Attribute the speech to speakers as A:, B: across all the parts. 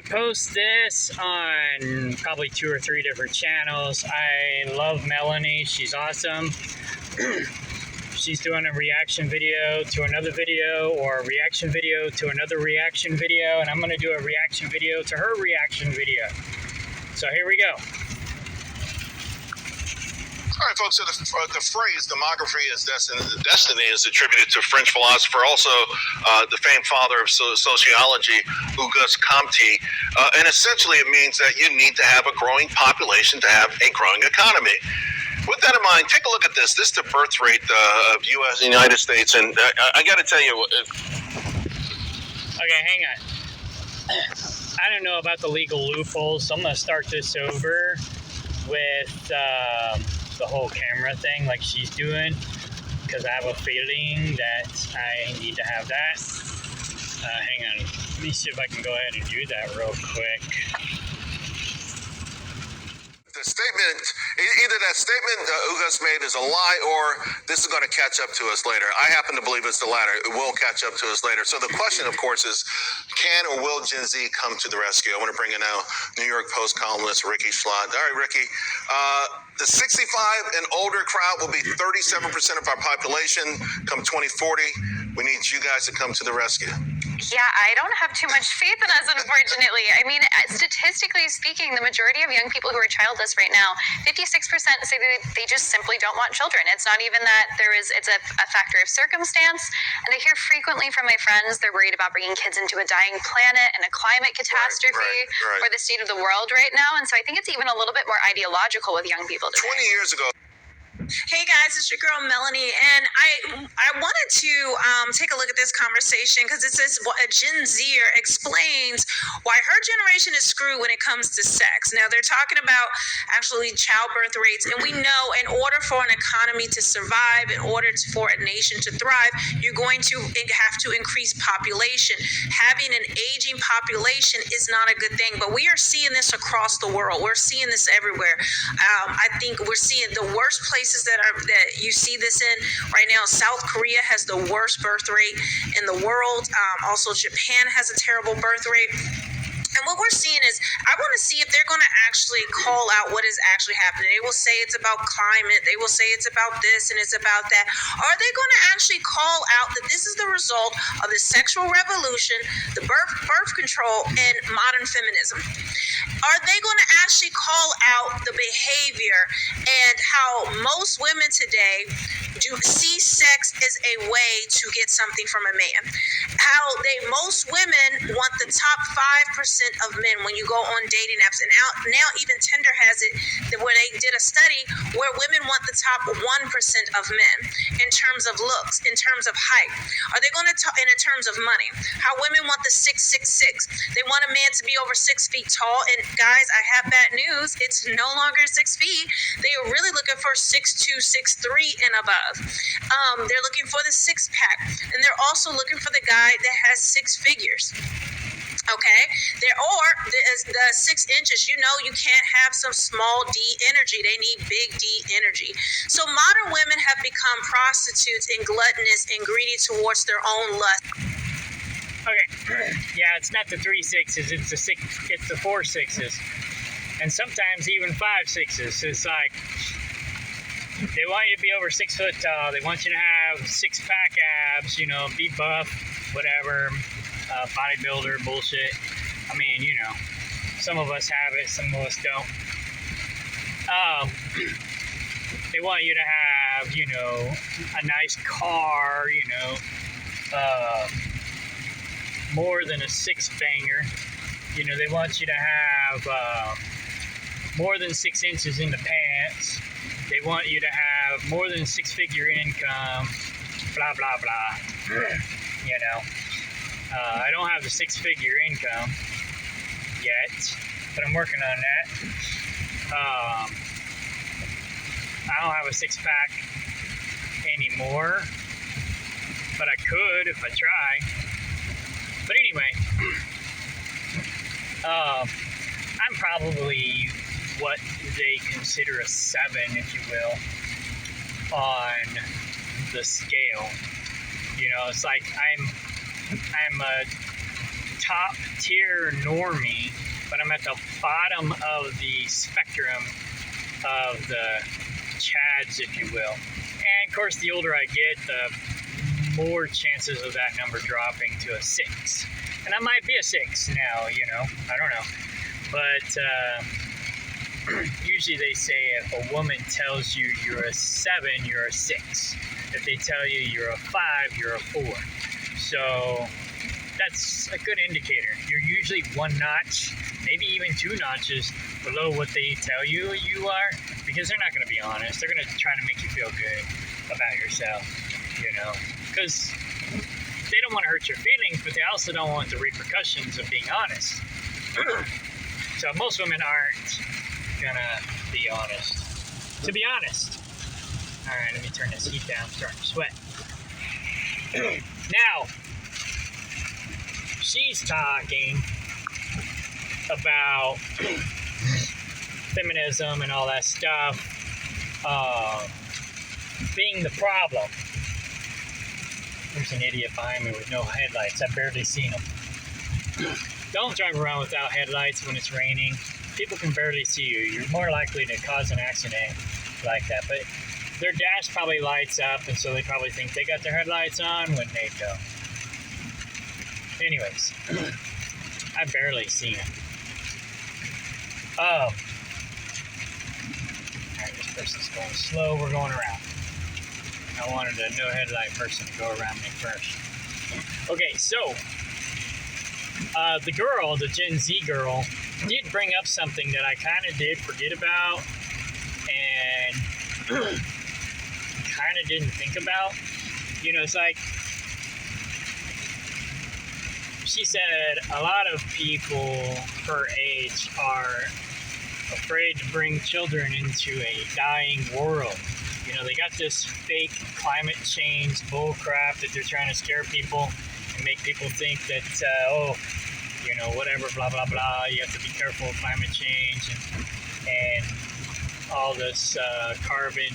A: post this on probably 2 or 3 different channels. I love Melanie. She's awesome. She's doing a reaction video to another video, or a reaction video to another reaction video, and I'm going to do a reaction video to her reaction video. So here we go.
B: All right, folks, so the phrase demography is destiny is attributed to French philosopher, also the famed father of sociology, Auguste Comte. And essentially it means that you need to have a growing population to have a growing economy. With that in mind, take a look at this. This is the birth rate of United States. And I got to tell you.
A: Okay, hang on. I don't know about the legal loopholes, so I'm going to start this over with the whole camera thing like she's doing, because I have a feeling that I need to have that. Hang on. Let me see if I can go ahead and do that real quick.
B: The statement, either that statement Auguste made is a lie, or this is going to catch up to us later. I happen to believe it's the latter. It will catch up to us later. So the question, of course, is can or will Gen Z come to the rescue? I want to bring in now New York Post columnist Ricky Schlott. All right, Ricky. The 65 and older crowd will be 37% of our population come 2040. We need you guys to come to the rescue.
C: Yeah, I don't have too much faith in us, unfortunately. I mean, statistically speaking, the majority of young people who are childless right now, 56% say they just simply don't want children. It's not even that it's a factor of circumstance. And I hear frequently from my friends, they're worried about bringing kids into a dying planet and a climate catastrophe
B: right.
C: or the state of the world right now. And so I think it's even a little bit more ideological with young people today.
B: 20 years ago.
D: Hey guys, it's your girl Melanie, and I wanted to take a look at this conversation because it says a Gen Zer explains why her generation is screwed when it comes to sex. Now they're talking about actually childbirth rates, and we know in order for an economy to survive, in order for a nation to thrive, you're going to have to increase population. Having an aging population is not a good thing, but we are seeing this across the world. We're seeing this everywhere. I think we're seeing the worst places that you see this in right now. South Korea has the worst birth rate in the world. Also, Japan has a terrible birth rate. And what we're seeing is, I want to see if they're going to actually call out what is actually happening. They will say it's about climate. They will say it's about this and it's about that. Are they going to actually call out that this is the result of the sexual revolution, the birth control, and modern feminism? Are they going to actually call out the behavior and how most women today do see sex as a way to get something from a man? How most women want the top 5% of men when you go on dating apps, and now even Tinder has it that where they did a study where women want the top 1% of men in terms of looks, in terms of height. Are they going to talk in terms of money? How women want the 6'6". They want a man to be over 6 feet tall. And guys, I have bad news. It's no longer 6 feet. They are really looking for 6'2", 6'3", and above. They're looking for the six pack, and they're also looking for the guy that has 6 figures. Okay, the 6 inches, you can't have some small D energy. They need big D energy. So modern women have become prostitutes and gluttonous and greedy towards their own lust.
A: Okay, yeah, it's not the 3 6s, it's the 4 6s, and sometimes even 5 6s. It's like they want you to be over 6 foot tall. They want you to have 6-pack abs. Be buff, whatever. Bodybuilder bullshit. I mean, some of us have it, some of us don't. They want you to have, a nice car, more than a 6-banger. They want you to have more than 6 inches in the pants. They want you to have more than 6-figure income. Blah, blah, blah. I don't have the 6-figure income yet, but I'm working on that. I don't have a 6-pack anymore, but I could if I try. But anyway, I'm probably what they consider a 7, if you will, on the scale. It's like I'm a top tier normie, but I'm at the bottom of the spectrum of the Chads, if you will. And of course, the older I get, the more chances of that number dropping to a 6. And I might be a 6 now, you know, I don't know. But usually they say if a woman tells you you're a 7, you're a 6. If they tell you you're a 5, you're a 4. So that's a good indicator. You're usually 1 notch, maybe even 2 notches below what they tell you you are, because they're not going to be honest. They're going to try to make you feel good about yourself, you know, because they don't want to hurt your feelings, but they also don't want the repercussions of being honest. So most women aren't gonna be honest. To be honest. All right, let me turn this heat down. I'm starting to sweat. Now, she's talking about feminism and all that stuff being the problem. There's an idiot behind me with no headlights. I've barely seen him. Don't drive around without headlights when it's raining. People can barely see you. You're more likely to cause an accident like that. But their dash probably lights up, and so they probably think they got their headlights on when they don't. Anyways, I've barely seen it. Alright, this person's going slow. We're going around. I wanted a no headlight person to go around me first. Okay, so the girl, the Gen Z girl, did bring up something that I kind of did forget about and kind of didn't think about. You know, it's like she said a lot of people her age are afraid to bring children into a dying world. You know, they got this fake climate change bull crap that they're trying to scare people and make people think that, you know, whatever, blah, blah, blah, you have to be careful of climate change and all this carbon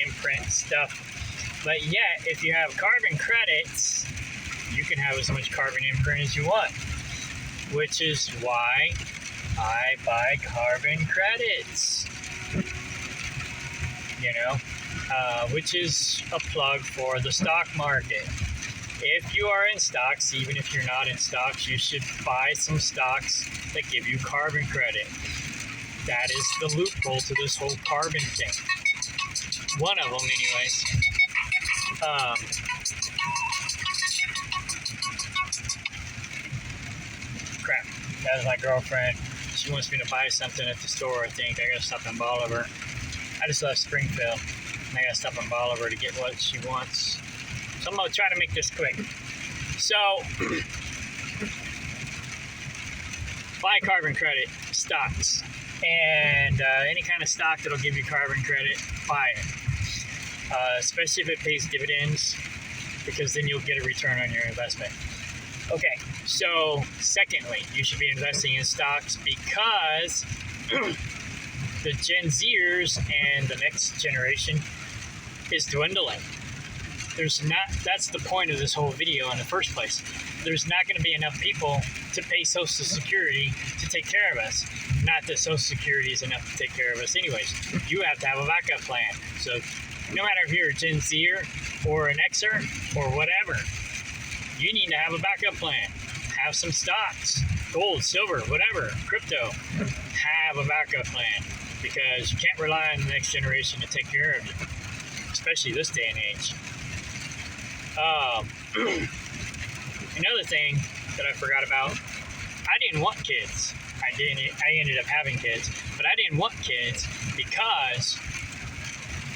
A: imprint stuff. But yet, if you have carbon credits, you can have as much carbon imprint as you want, which is why I buy carbon credits. You know, which is a plug for the stock market. If you are in stocks, even if you're not in stocks, you should buy some stocks that get give you carbon credit. That is the loophole to this whole carbon thing. One of them, anyways. Crap. That is my girlfriend. She wants me to buy something at the store, I think. I gotta stop in Bolivar. I just left Springfield, and I gotta stop in Bolivar to get what she wants. So I'm gonna try to make this quick. So, buy carbon credit stocks, and any kind of stock that'll give you carbon credit, buy it. Especially if it pays dividends, because then you'll get a return on your investment. Okay, so secondly, you should be investing in stocks because the Gen Zers and the next generation is dwindling. That's the point of this whole video in the first place. There's not going to be enough people to pay Social Security to take care of us. Not that Social Security is enough to take care of us anyways. You have to have a backup plan. So no matter if you're a Gen Zer or an Xer or whatever, you need to have a backup plan. Have some stocks, gold, silver, whatever, crypto. Have a backup plan because you can't rely on the next generation to take care of you, especially this day and age. Another thing that I forgot about, I didn't want kids. I ended up having kids, but I didn't want kids because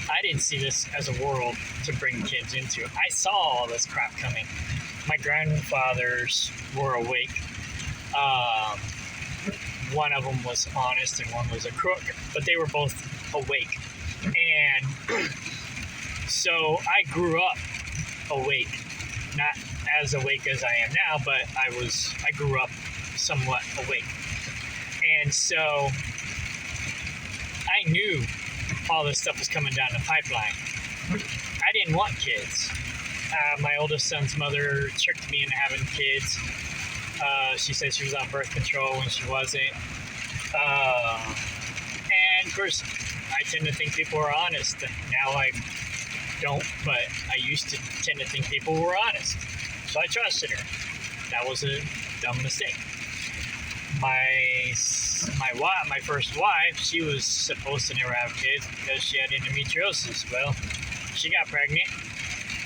A: I didn't see this as a world to bring kids into. I saw all this crap coming. My grandfathers were awake. One of them was honest and one was a crook, but they were both awake. And so I grew up awake, not as awake as I am now, but I grew up somewhat awake. And so I knew all this stuff was coming down the pipeline. I didn't want kids. My oldest son's mother tricked me into having kids, She said she was on birth control when she wasn't. And of course, I tend to think people are honest. Now I don't, but I used to tend to think people were honest. So I trusted her. That was a dumb mistake. My first wife, she was supposed to never have kids because she had endometriosis. Well, she got pregnant,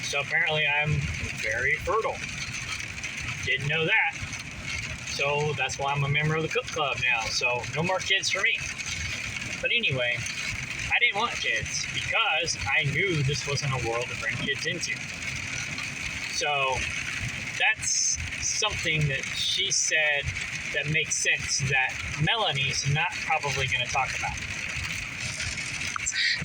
A: so apparently I'm very fertile. Didn't know that. So that's why I'm a member of the Cook Club now. So no more kids for me. But anyway, I didn't want kids because I knew this wasn't a world to bring kids into. So that's something that she said that makes sense that Melanie's not probably going to talk about.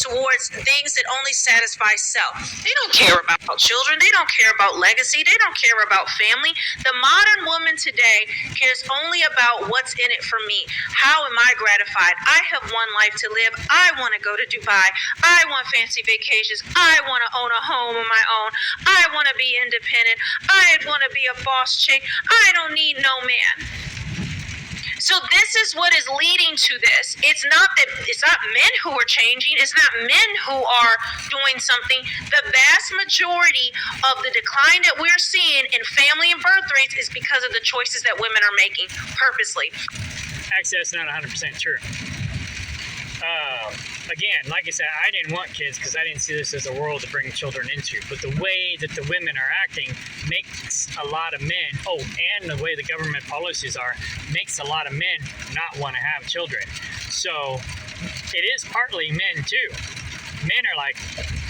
D: Towards things that only satisfy self. They don't care about children. They don't care about legacy. They don't care about family. The modern woman today cares only about what's in it for me. How am I gratified? I have one life to live. I want to go to Dubai. I want fancy vacations. I want to own a home of my own. I want to be independent. I want to be a boss chick. I don't need no man. So this is what is leading to this. It's not men who are changing. It's not men who are doing something. The vast majority of the decline that we're seeing in family and birth rates is because of the choices that women are making purposely.
A: Actually, that's not 100% true. Again, like I said, I didn't want kids because I didn't see this as a world to bring children into. But the way that the women are acting makes a lot of men, and the way the government policies are, makes a lot of men not want to have children. So it is partly men too. Men are like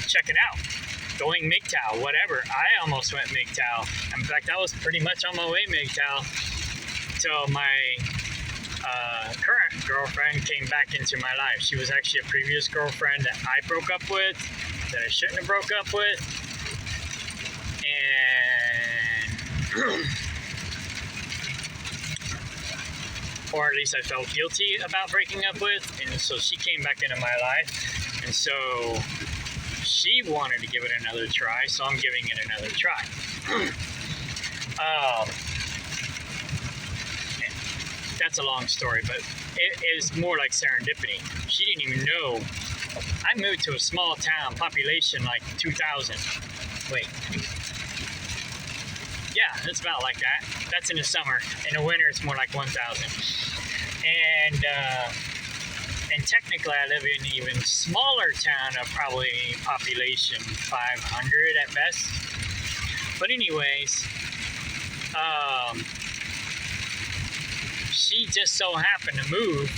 A: checking out, going MGTOW, whatever. I almost went MGTOW. In fact, I was pretty much on my way MGTOW till my current girlfriend came back into my life. She was actually a previous girlfriend that I broke up with, that I shouldn't have broke up with, and or at least I felt guilty about breaking up with, and so she came back into my life, and so she wanted to give it another try, so I'm giving it another try. That's a long story, but it is more like serendipity. She didn't even know. I moved to a small town, population like 2,000. Wait. Yeah, it's about like that. That's in the summer. In the winter, it's more like 1,000. And technically, I live in an even smaller town of probably population 500 at best. But anyways, she just so happened to move.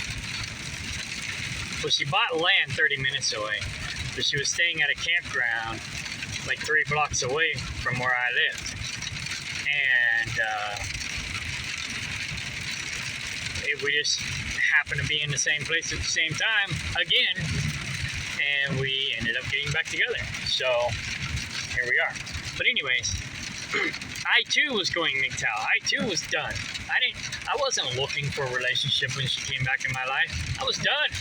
A: Well, she bought land 30 minutes away, but she was staying at a campground like 3 blocks away from where I lived. And we just happened to be in the same place at the same time again, and we ended up getting back together. So here we are. But anyways, I too was going MGTOW. I too was done. I wasn't looking for a relationship when she came back in my life. I was done.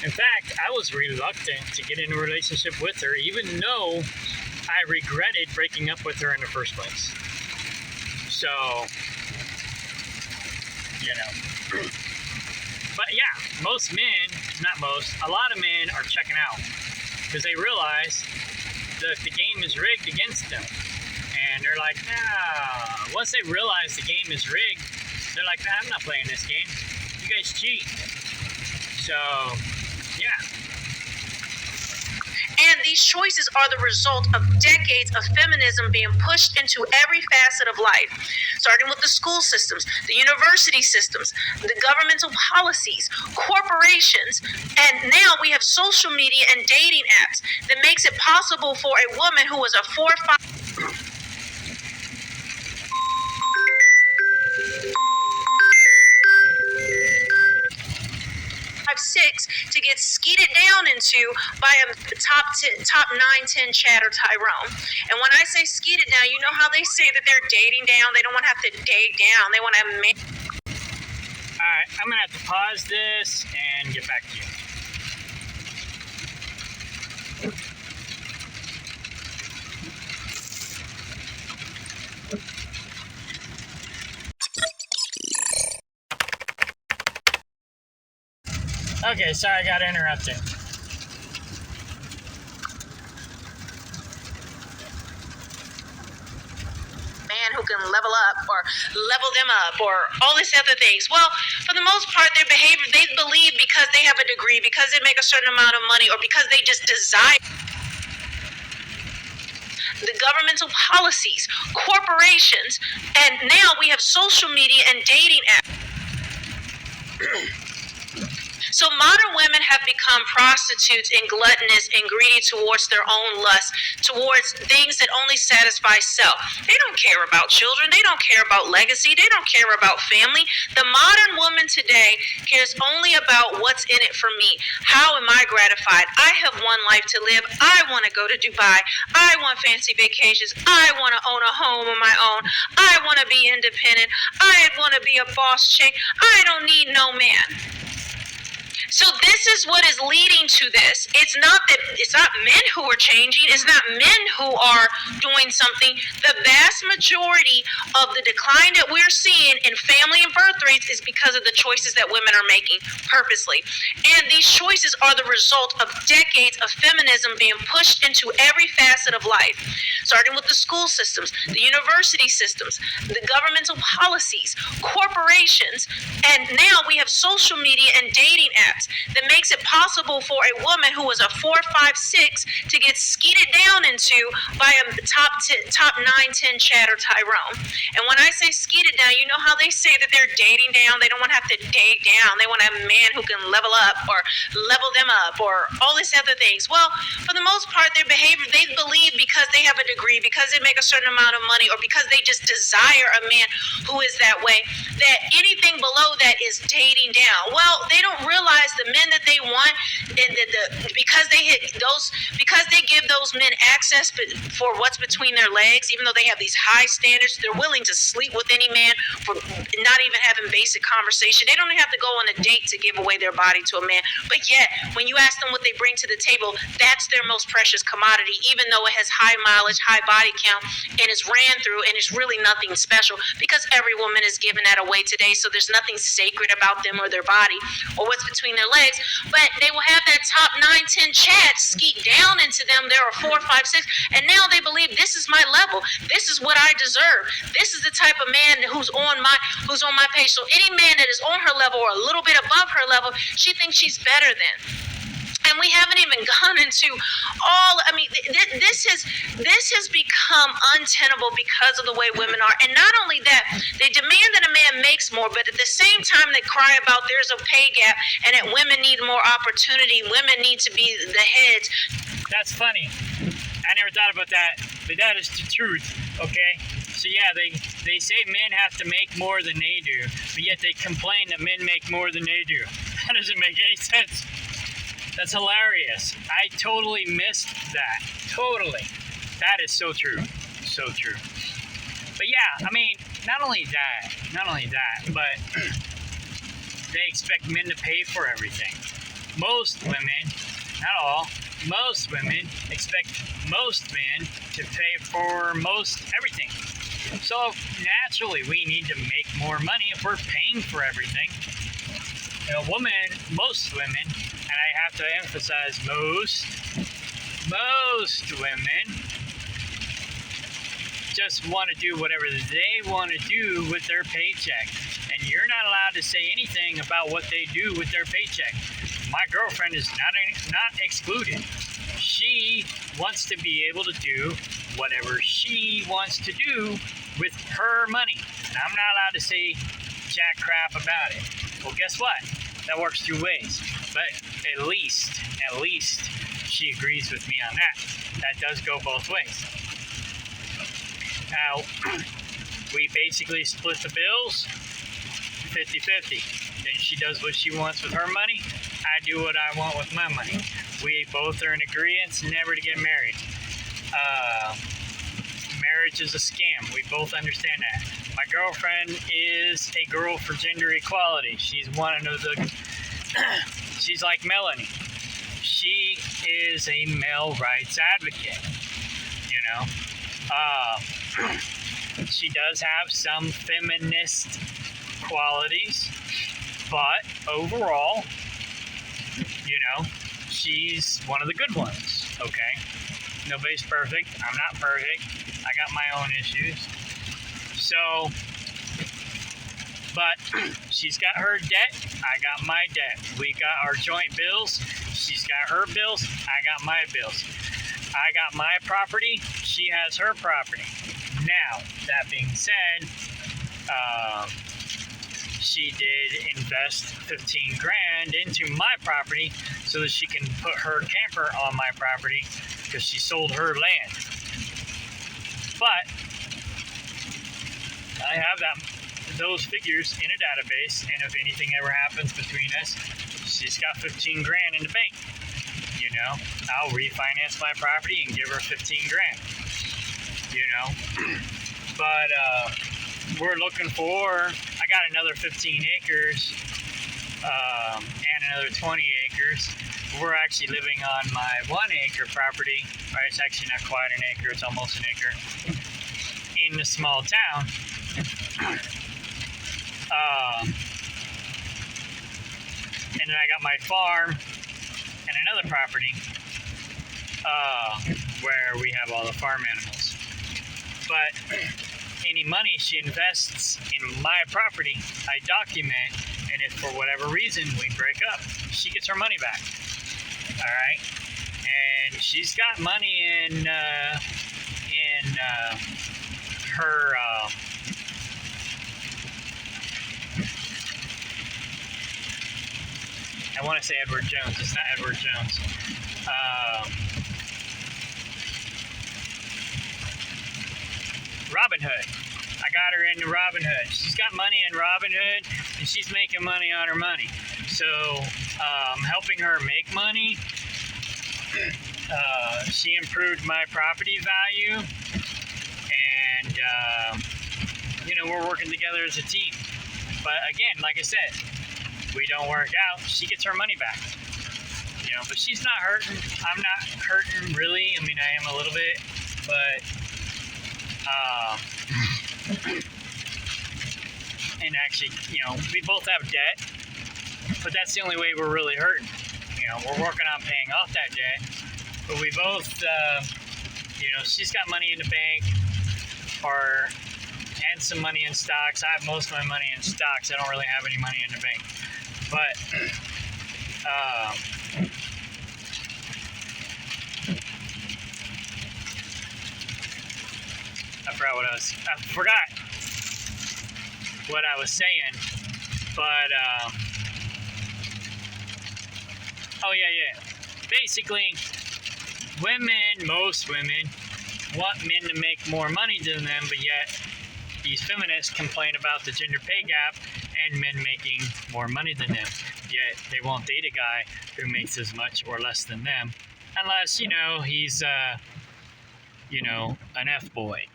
A: In fact, I was reluctant to get in a relationship with her, even though I regretted breaking up with her in the first place. So, you know. But yeah, most men, not most, a lot of men are checking out because they realize that the game is rigged against them. And they're like, nah. Once they realize the game is rigged, they're like, nah, I'm not playing this game. You guys cheat. So, yeah.
D: And these choices are the result of decades of feminism being pushed into every facet of life, starting with the school systems, the university systems, the governmental policies, corporations, and now we have social media and dating apps that makes it possible for a woman who is a 4 or 5... 6 to get skeeted down into by a top 9, 10 Chad or Tyrone. And when I say skeeted down, you know how they say that they're dating down? They don't want to have to date down. They want to
A: Alright, I'm going to have to pause this and get back to you. Okay, sorry, I got interrupted.
D: Man who can level up or level them up or all these other things. Well, for the most part, their behavior, they believe because they have a degree, because they make a certain amount of money, or because they just desire the governmental policies, corporations, and now we have social media and dating apps. So modern women have become prostitutes and gluttonous and greedy towards their own lust, towards things that only satisfy self. They don't care about children. They don't care about legacy. They don't care about family. The modern woman today cares only about what's in it for me. How am I gratified? I have one life to live. I want to go to Dubai. I want fancy vacations. I want to own a home of my own. I want to be independent. I want to be a boss chick. I don't need no man. So this is what is leading to this. It's not men who are changing. It's not men who are doing something. The vast majority of the decline that we're seeing in family and birth rates is because of the choices that women are making purposely. And these choices are the result of decades of feminism being pushed into every facet of life, starting with the school systems, the university systems, the governmental policies, corporations, and now we have social media and dating apps that makes it possible for a woman who was a 4, 5, 6 to get skeeted down into by a top 9, 10 Chad or Tyrone. And when I say skeeted down, you know how they say that they're dating down? They don't want to have to date down. They want to have a man who can level up or level them up or all these other things. Well, for the most part, their behavior, they believe because they have a degree, because they make a certain amount of money, or because they just desire a man who is that way, that anything below that is dating down. Well, they don't realize the men that they want, and because they give those men access for what's between their legs, even though they have these high standards, they're willing to sleep with any man for not even having basic conversation. They don't have to go on a date to give away their body to a man. But yet, when you ask them what they bring to the table, that's their most precious commodity, even though it has high mileage, high body count, and is ran through, and it's really nothing special, because every woman is giving that away today, so there's nothing sacred about them or their body or what's between their legs. But they will have that top 9, 10 Chad skeet down into them. There are 4, 5, 6, and now they believe this is my level. This is what I deserve. This is the type of man who's on my page. So any man that is on her level or a little bit above her level, she thinks she's better than. And we haven't even gone into all, I mean, this has become untenable because of the way women are. And not only that, they demand that a man makes more, but at the same time they cry about there's a pay gap and that women need more opportunity, women need to be the heads.
A: That's funny. I never thought about that, but that is the truth, okay? So yeah, they say men have to make more than they do, but yet they complain that men make more than they do. That doesn't make any sense. That's hilarious. I totally missed that. Totally. That is so true. So true. But yeah, I mean, not only that, but they expect men to pay for everything. Most women, not all, most women expect most men to pay for most everything. So naturally, we need to make more money if we're paying for everything. Most women, and I have to emphasize most women just want to do whatever they want to do with their paycheck. And you're not allowed to say anything about what they do with their paycheck. My girlfriend is not excluded. She wants to be able to do whatever she wants to do with her money. And I'm not allowed to say jack crap about it. Well, guess what? That works two ways. But at least she agrees with me on that. That does go both ways. Now, we basically split the bills 50-50. Then she does what she wants with her money. I do what I want with my money. We both are in agreement never to get married. Marriage is a scam. We both understand that. My girlfriend is a girl for gender equality. She's one of the... she's like Melanie. She is a male rights advocate, you know. She does have some feminist qualities, but overall, you know, she's one of the good ones, okay? Nobody's perfect. I'm not perfect. I got my own issues. So, but she's got her debt. I got my debt. We got our joint bills. She's got her bills. I got my bills. I got my property. She has her property. Now, that being said, she did invest 15 grand into my property so that she can put her camper on my property because she sold her land. But I have those figures in a database, and if anything ever happens between us, she's got 15 grand in the bank. You know, I'll refinance my property and give her 15 grand. You know, but we're looking for, I got another 15 acres and another 20 acres. We're actually living on my 1 acre property, right? It's actually not quite an acre, it's almost an acre, in a small town. And then I got my farm and another property where we have all the farm animals. But any money she invests in my property, I document, and if for whatever reason we break up, she gets her money back. All right, and she's got money in her. I want to say Edward Jones. It's not Edward Jones. Robinhood. I got her into Robinhood. She's got money in Robinhood, and she's making money on her money. So, helping her make money, she improved my property value, and, you know, we're working together as a team. But again, like I said, we don't work out, she gets her money back. You know, but she's not hurting. I'm not hurting, really. I mean, I am a little bit, but, and actually, you know, we both have debt, but that's the only way we're really hurting. You know, we're working on paying off that debt, but we both, you know, she's got money in the bank, and some money in stocks. I have most of my money in stocks. I don't really have any money in the bank, but, I forgot what I was saying, but, oh yeah. Basically, most women want men to make more money than them, but yet these feminists complain about the gender pay gap and men making more money than them. Yet they won't date a guy who makes as much or less than them, unless, you know, he's, you know, an F-boy.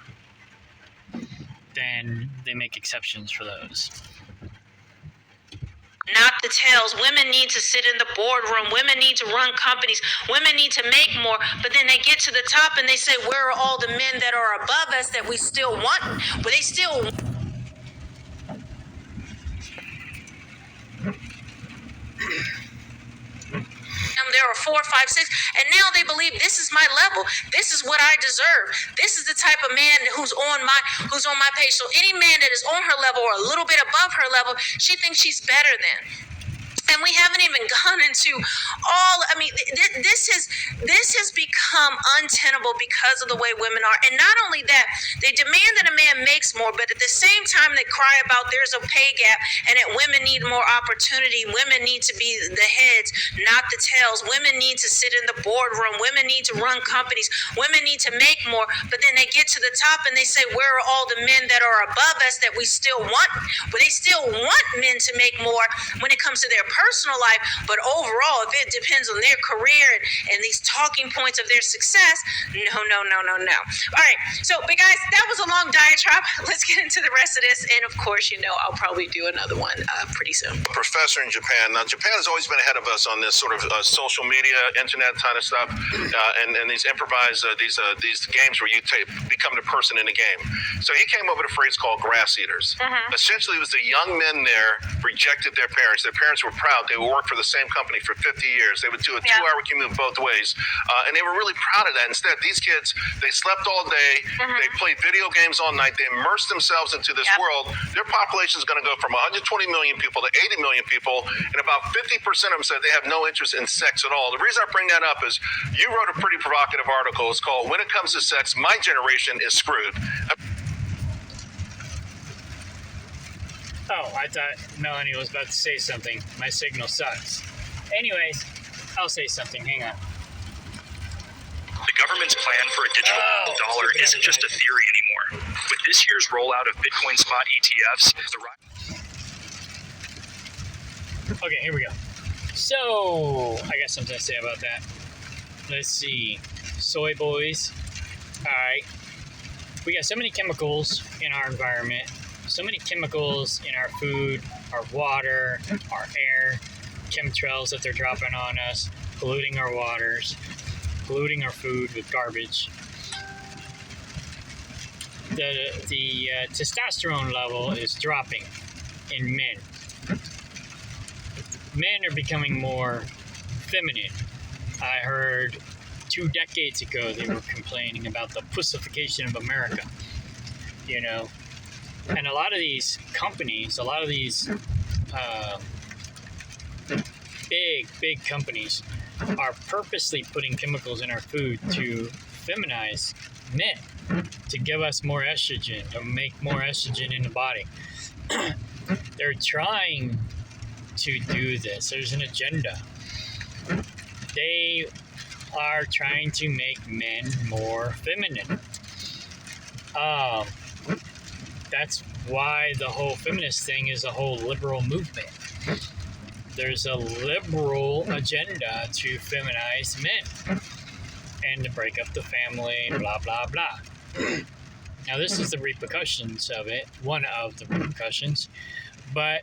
A: Then they make exceptions for those.
D: Not the tails. Women need to sit in the boardroom. Women need to run companies. Women need to make more. But then they get to the top and they say, where are all the men that are above us that we still want? But they still... There are 4, 5, 6, and now they believe this is my level. This is what I deserve. This is the type of man who's on my page. So any man that is on her level or a little bit above her level, she thinks she's better than. And we haven't even gone into all, I mean, this has become untenable because of the way women are. And not only that, they demand that a man makes more, but at the same time they cry about there's a pay gap and that women need more opportunity. Women need to be the heads, not the tails. Women need to sit in the boardroom. Women need to run companies. Women need to make more. But then they get to the top and they say, where are all the men that are above us that we still want? But they still want men to make more when it comes to their personal life, but overall, if it depends on their career and these talking points of their success, no. All right, so, but guys, that was a long diatribe. Let's get into the rest of this, and of course, you know, I'll probably do another one pretty soon.
B: Professor in Japan. Now, Japan has always been ahead of us on this sort of social media, internet kind of stuff, and these improvised these games where you become the person in the game. So he came up with a phrase called grass eaters. Essentially, it was the young men there rejected their parents. Their parents were proud proud. They would work for the same company for 50 years. They would do a 2-hour commute both ways. And they were really proud of that. Instead, these kids, they slept all day. They played video games all night. They immersed themselves into this world. Their population is going to go from 120 million people to 80 million people. And about 50% of them said they have no interest in sex at all. The reason I bring that up is you wrote a pretty provocative article. It's called "When It Comes to Sex, My Generation is Screwed."
A: Oh, I thought Melanie was about to say something. My signal sucks. Anyways, I'll say something. Hang on.
E: The government's plan for a digital dollar isn't just a theory anymore. With this year's rollout of Bitcoin spot ETFs,
A: Okay, here we go. So, I got something to say about that. Let's see. Soy boys. Alright. We got so many chemicals in our environment, so many chemicals in our food, our water, our air, chemtrails that they're dropping on us, polluting our waters, polluting our food with garbage. The testosterone level is dropping in men. Men are becoming more feminine. I heard 2 decades ago they were complaining about the pussification of America, you know. And a lot of these companies, a lot of these big companies are purposely putting chemicals in our food to feminize men, to give us more estrogen, to make more estrogen in the body. They're trying to do this. There's an agenda. They are trying to make men more feminine. That's why the whole feminist thing is a whole liberal movement. There's a liberal agenda to feminize men and to break up the family, blah, blah, blah. Now, this is the repercussions of it, one of the repercussions, but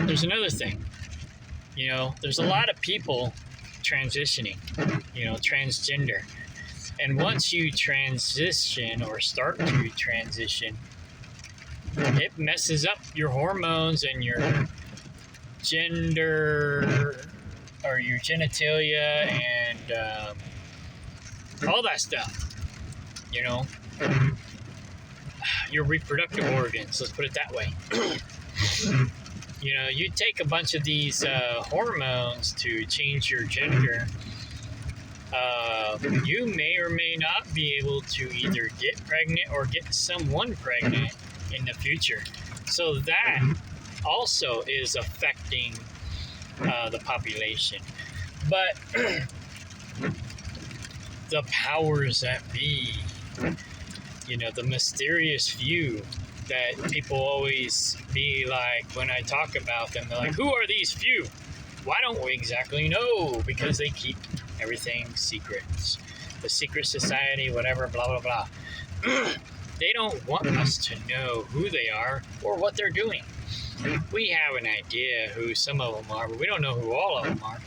A: there's another thing. You know, there's a lot of people transitioning, you know, transgender. And once you transition or start to transition, it messes up your hormones and your gender or your genitalia and all that stuff, you know, your reproductive organs, let's put it that way. You know, you take a bunch of these hormones to change your gender, you may or may not be able to either get pregnant or get someone pregnant in the future. So that also is affecting the population. But the powers that be, you know, the mysterious few that people always be like, when I talk about them, they're like, who are these few? Why don't we exactly know? Because they keep everything secrets. The secret society, whatever, blah, blah, blah. They don't want us to know who they are or what they're doing. We have an idea who some of them are, but we don't know who all of them are.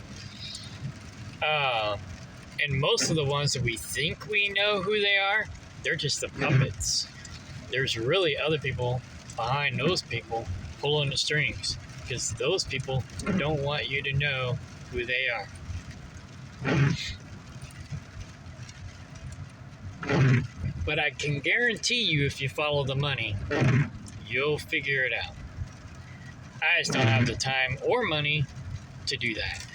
A: And most of the ones that we think we know who they are, they're just the puppets. There's really other people behind those people pulling the strings, because those people don't want you to know who they are. But I can guarantee you, if you follow the money, you'll figure it out. I just don't have the time or money to do that.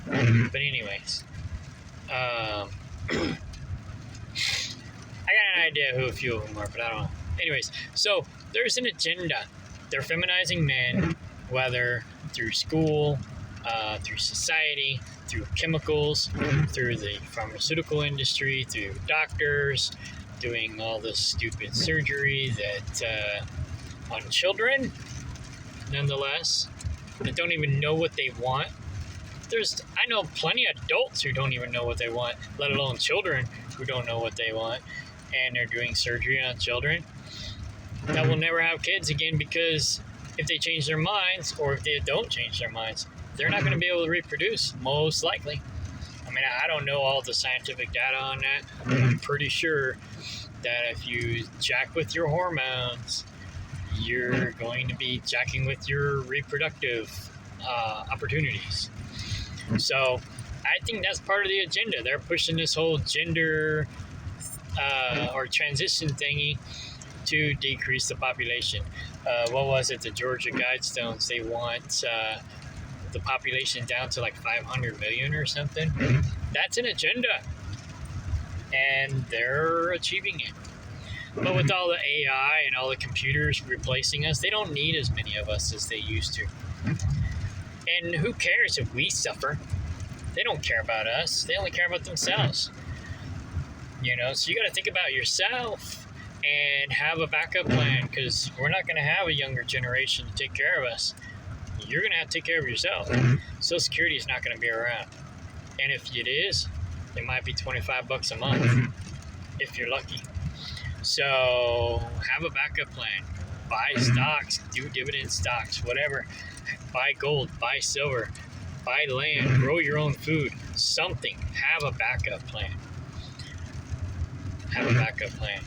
A: But anyways, I got an idea who a few of them are, but I don't know. Anyways, so there's an agenda. They're feminizing men, whether through school, through society, through chemicals, through the pharmaceutical industry, through doctors, doing all this stupid surgery that on children, nonetheless, that don't even know what they want. I know plenty of adults who don't even know what they want, let alone children who don't know what they want, and they're doing surgery on children that will never have kids again, because if they change their minds, or if they don't change their minds, they're not going to be able to reproduce, most likely. I mean, I don't know all the scientific data on that, but I'm pretty sure that if you jack with your hormones you're going to be jacking with your reproductive opportunities. So I think that's part of the agenda. They're pushing this whole gender or transition thingy to decrease the population. What was it? The Georgia Guidestones. They want the population down to like 500 million or something. That's an agenda, and they're achieving it. But with all the AI and all the computers replacing us, they don't need as many of us as they used to. And who cares if we suffer? They don't care about us. They only care about themselves. You know, so you got to think about yourself and have a backup plan, because we're not going to have a younger generation to take care of us. You're going to have to take care of yourself. Social Security is not going to be around. And if it is, it might be $25 a month if you're lucky. So have a backup plan. Buy stocks, do dividend stocks, whatever. Buy gold, buy silver, buy land, grow your own food, something. Have a backup plan. Have a backup plan.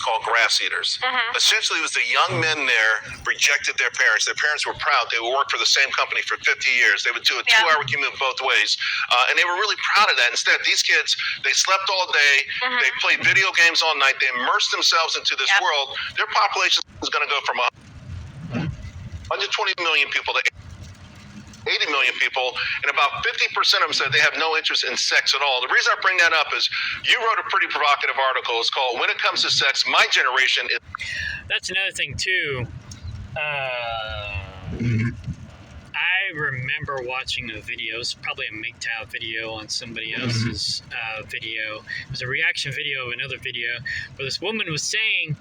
B: Called grass eaters. Essentially, it was the young men there rejected their parents. Their parents were proud. They would work for the same company for 50 years. They would do a 2-hour commute both ways. And they were really proud of that. Instead, these kids, they slept all day. They played video games all night. They immersed themselves into this world. Their population is going to go from 120 million people to 80 million people, and about 50% of them said they have no interest in sex at all. The reason I bring that up is you wrote a pretty provocative article. It's called "When It Comes to Sex, My Generation is..."
A: That's another thing too. I remember watching a video. It's probably a MGTOW video on somebody else's video. It was a reaction video of another video where this woman was saying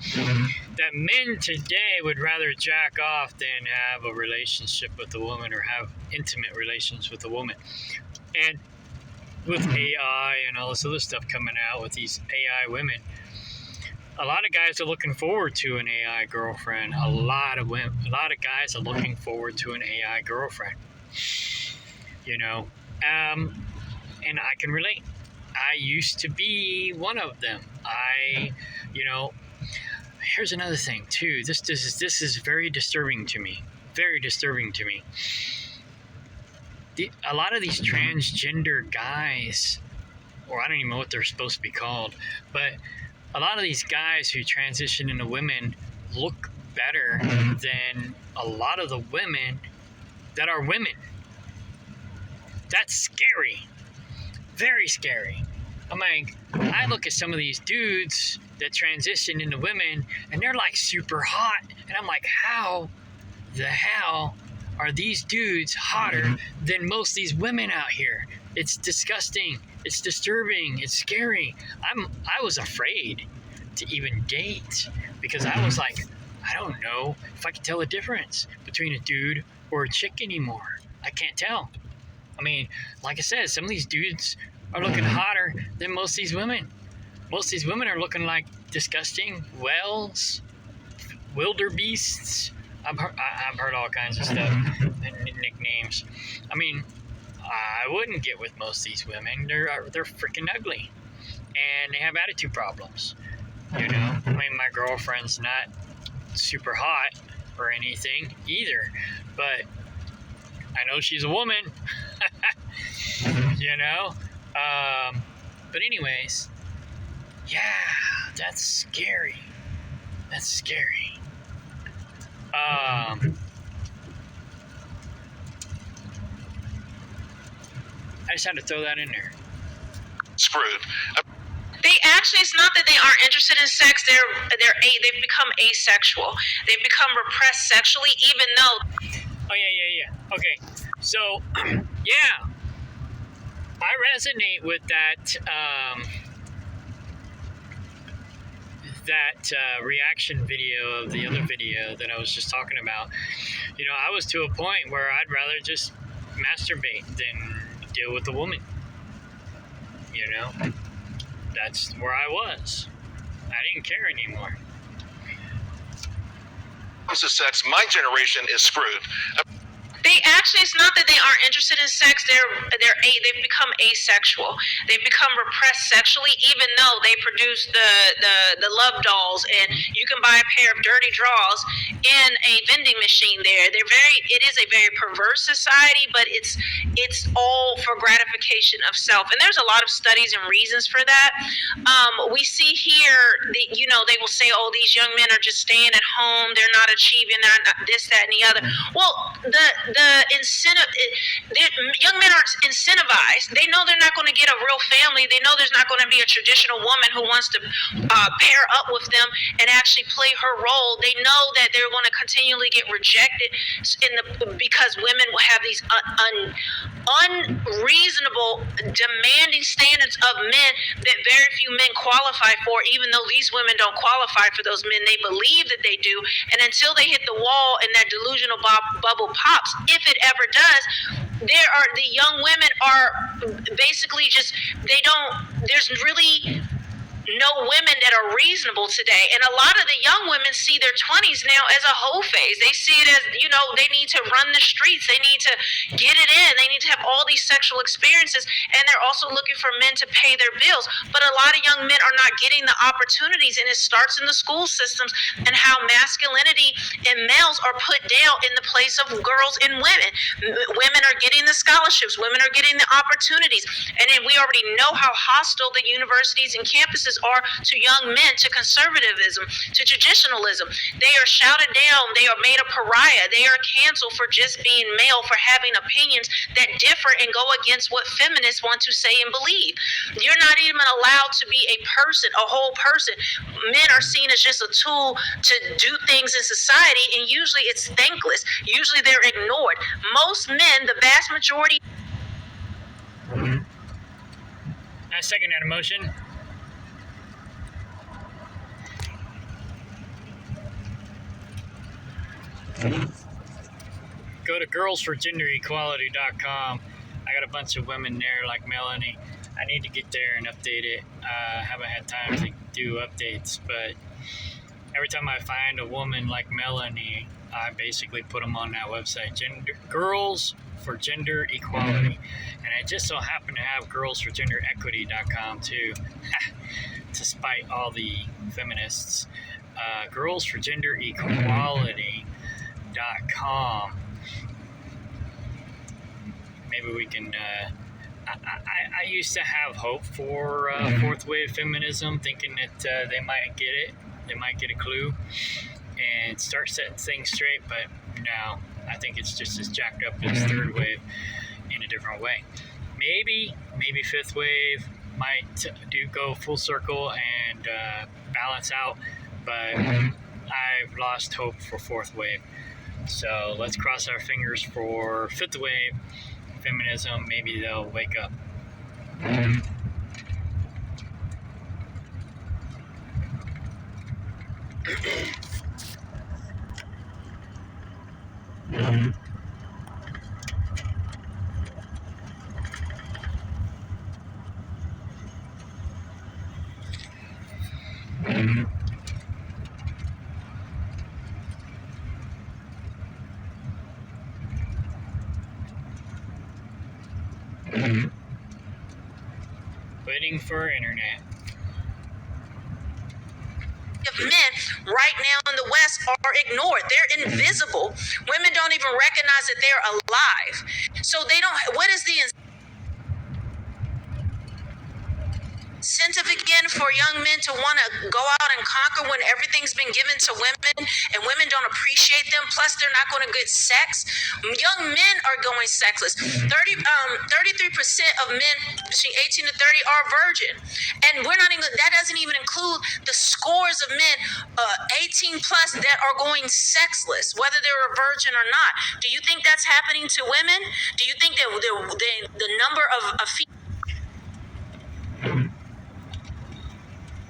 A: that men today would rather jack off than have a relationship with a woman or have intimate relations with a woman. And with AI and all this other stuff coming out with these AI women, a lot of guys are looking forward to an AI girlfriend. A lot of guys are looking forward to an AI girlfriend. You know, and I can relate. I used to be one of them. Here's another thing too. This is very disturbing to me. Very disturbing to me. A lot of these transgender guys, or I don't even know what they're supposed to be called, but a lot of these guys who transition into women look better than a lot of the women that are women. That's scary. Very scary. I'm like, I look at some of these dudes that transition into women and they're like super hot. And I'm like, how the hell are these dudes hotter than most of these women out here? It's disgusting. It's disturbing. It's scary. I was afraid to even date because I was like, I don't know if I can tell the difference between a dude or a chick anymore. I can't tell. I mean, like I said, some of these dudes are looking hotter than most of these women. Most of these women are looking like disgusting whales, wildebeests. I've heard all kinds of stuff and nicknames. I mean, I wouldn't get with most of these women. They're freaking ugly, and they have attitude problems. You know, I mean, my girlfriend's not super hot or anything either, but I know she's a woman. You know, but anyways, yeah, that's scary. That's scary. I just had to throw that in there.
B: Screwed.
D: They actually, it's not that they aren't interested in sex. They've become asexual. They've become repressed sexually, even though.
A: Oh yeah. Okay, so yeah, I resonate with that. That reaction video of the other video that I was just talking about. You know, I was to a point where I'd rather just masturbate than deal with a woman. You know, that's where I was. I didn't care anymore.
B: When it comes to sex, my generation is screwed.
D: It's not that they aren't interested in sex. They've become asexual. They've become repressed sexually, even though they produce the love dolls, and you can buy a pair of dirty drawers in a vending machine. It is a very perverse society, but it's all for gratification of self. And there's a lot of studies and reasons for that. We see here, they will say, oh, these young men are just staying at home. They're not achieving this, that, and the other. Well, the incentive, young men aren't incentivized. They know they're not going to get a real family. They know there's not going to be a traditional woman who wants to pair up with them and actually play her role. They know that they're going to continually get rejected because women will have these unreasonable, demanding standards of men that very few men qualify for, even though these women don't qualify for those men. They believe that they do, and until they hit the wall and that delusional bubble pops, if it ever does, the young women are basically just, there's really no women that are reasonable today. And a lot of the young women see their 20s now as a hoe phase. They see it as, they need to run the streets. They need to get it in. They need to have all these sexual experiences. And they're also looking for men to pay their bills. But a lot of young men are not getting the opportunities. And it starts in the school systems and how masculinity and males are put down in the place of girls and women. Women are getting the scholarships. Women are getting the opportunities. And then we already know how hostile the universities and campuses are to young men, to conservatism, to traditionalism. They are shouted down. They are made a pariah. They are canceled for just being male, for having opinions that differ and go against what feminists want to say and believe. You're not even allowed to be a person, a whole person. Men are seen as just a tool to do things in society, and usually it's thankless. Usually they're ignored. Most men, the vast majority.
A: I second that motion. Go to girlsforgenderequality.com. I got a bunch of women there like Melanie. I need to get there and update it. Haven't had time to do updates, but every time I find a woman like Melanie, I basically put them on that website, Girls for Gender Equality. And I just so happen to have girlsforgenderequity.com too, to spite all the feminists. Girlsforgenderequality.com. Maybe we can. I used to have hope for fourth wave feminism, thinking that they might get it, they might get a clue, and start setting things straight. But no, I think it's just as jacked up as third wave in a different way. Maybe fifth wave might go full circle and balance out, but I've lost hope for fourth wave. So let's cross our fingers for fifth wave feminism. Maybe they'll wake up. Waiting for internet.
D: Of men right now in the West are ignored. They're invisible. Women don't even recognize that they're alive. So they don't. What is the incentive again for young men to want to go out and conquer when everything's been given to women and women don't appreciate them? Plus, they're not going to get sex. Young men are going sexless. 33% of men between 18 to 30 are virgin, and we're not even. That doesn't even include the scores of men 18 plus that are going sexless, whether they're a virgin or not. Do you think that's happening to women? Do you think that the number of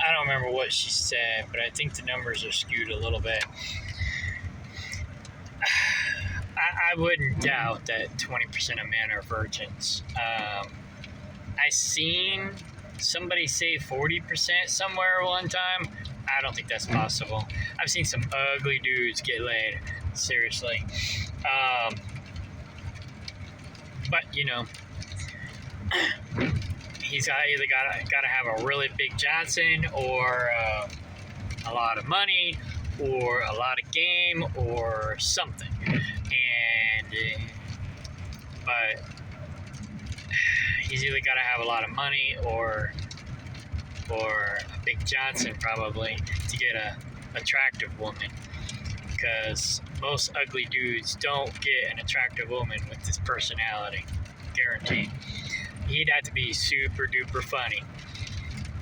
A: I don't remember what she said, but I think the numbers are skewed a little bit. I wouldn't doubt that 20% of men are virgins. I seen somebody say 40% somewhere one time. I don't think that's possible. I've seen some ugly dudes get laid. Seriously. But he's either got to have a really big Johnson, or a lot of money, or a lot of game, or something. But he's either got to have a lot of money or a big Johnson, probably, to get a attractive woman, because most ugly dudes don't get an attractive woman with this personality, guaranteed. He'd have to be super duper funny.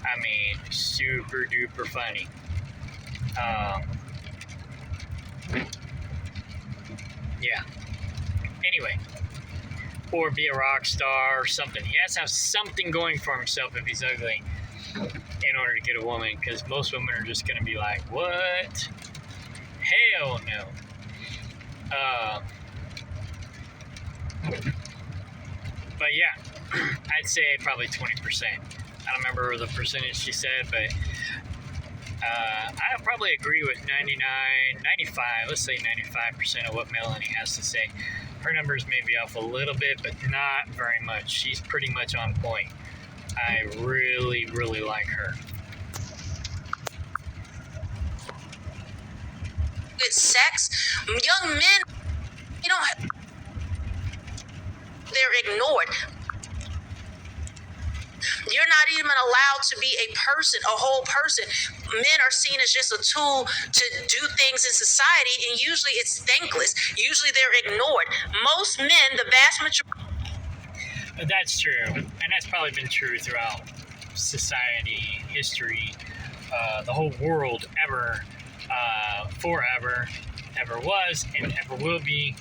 A: I mean, super duper funny. Yeah. Anyway, or be a rock star or something. He has to have something going for himself if he's ugly in order to get a woman, because most women are just going to be like, what? Hell no. But yeah, I'd say probably 20%. I don't remember the percentage she said, but I probably agree with 95, let's say 95% of what Melanie has to say. Her numbers may be off a little bit, but not very much. She's pretty much on point. I really, really like her.
D: With sex, young men, they're ignored. You're not even allowed to be a person, a whole person. Men are seen as just a tool to do things in society, and usually it's thankless. Usually they're ignored. Most men, the vast majority.
A: That's true, and that's probably been true throughout society, history, the whole world, ever, forever, ever was, and ever will be.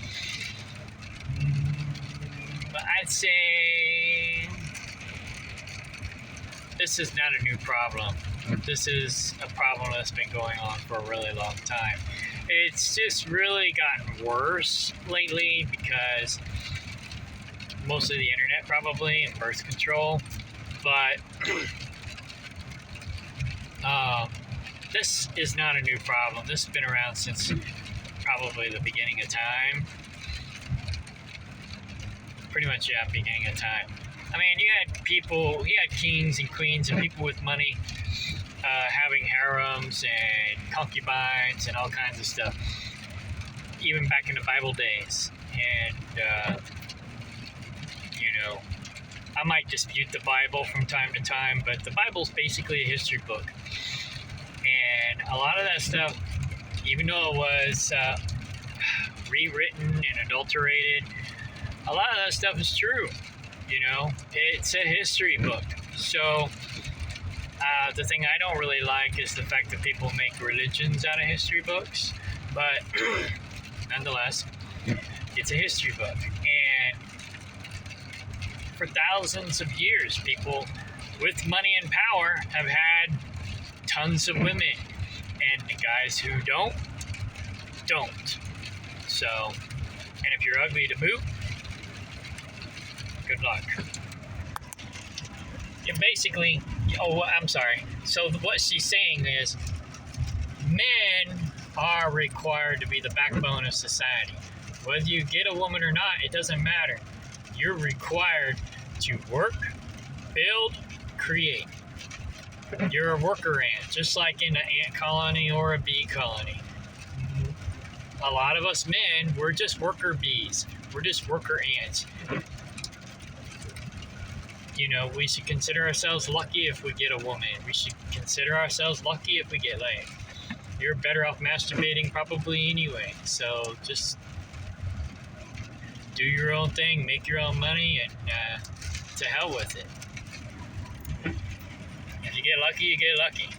A: But I'd say this is not a new problem. This is a problem that's been going on for a really long time. It's just really gotten worse lately because mostly the internet, probably, and birth control. But this is not a new problem. This has been around since probably the beginning of time. Pretty much, yeah, beginning of time. I mean, you had kings and queens and people with money having harems and concubines and all kinds of stuff, even back in the Bible days. And, I might dispute the Bible from time to time, but the Bible's basically a history book. And a lot of that stuff, even though it was rewritten and adulterated, a lot of that stuff is true. It's a history book. So the thing I don't really like is the fact that people make religions out of history books. But nonetheless, it's a history book. And for thousands of years, people with money and power have had tons of women. And the guys who don't. So, and if you're ugly to boot, good luck. And basically, I'm sorry. So what she's saying is, men are required to be the backbone of society. Whether you get a woman or not, it doesn't matter. You're required to work, build, create. You're a worker ant, just like in an ant colony or a bee colony. A lot of us men, we're just worker bees. We're just worker ants. We should consider ourselves lucky if we get a woman. We should consider ourselves lucky if we get laid. You're better off masturbating probably anyway. So just do your own thing, make your own money, and to hell with it. If you get lucky, you get lucky.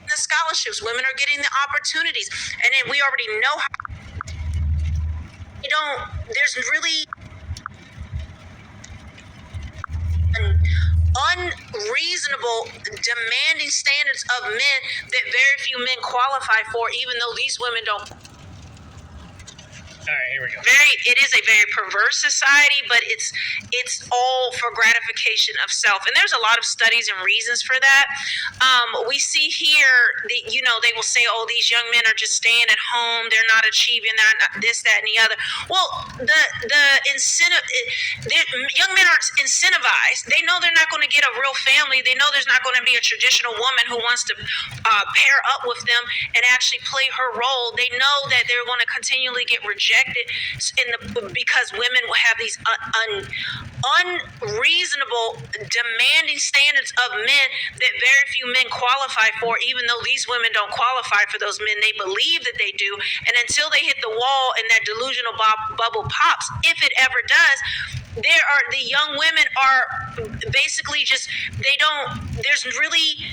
D: The scholarships, women are getting the opportunities, and then we already know how. There's really an unreasonable demanding standards of men that very few men qualify for, even though these women don't.
A: All right, here we go.
D: It is a very perverse society, but it's all for gratification of self. And there's a lot of studies and reasons for that. We see here, they will say, oh, these young men are just staying at home. They're not achieving, they're not this, that, and the other. Well, the incentive, young men aren't incentivized. They know they're not going to get a real family. They know there's not going to be a traditional woman who wants to pair up with them and actually play her role. They know that they're going to continually get rejected because women will have these unreasonable, demanding standards of men that very few men qualify for, even though these women don't qualify for those men. They believe that they do. And until they hit the wall and that delusional bubble pops, if it ever does, the young women are basically there's really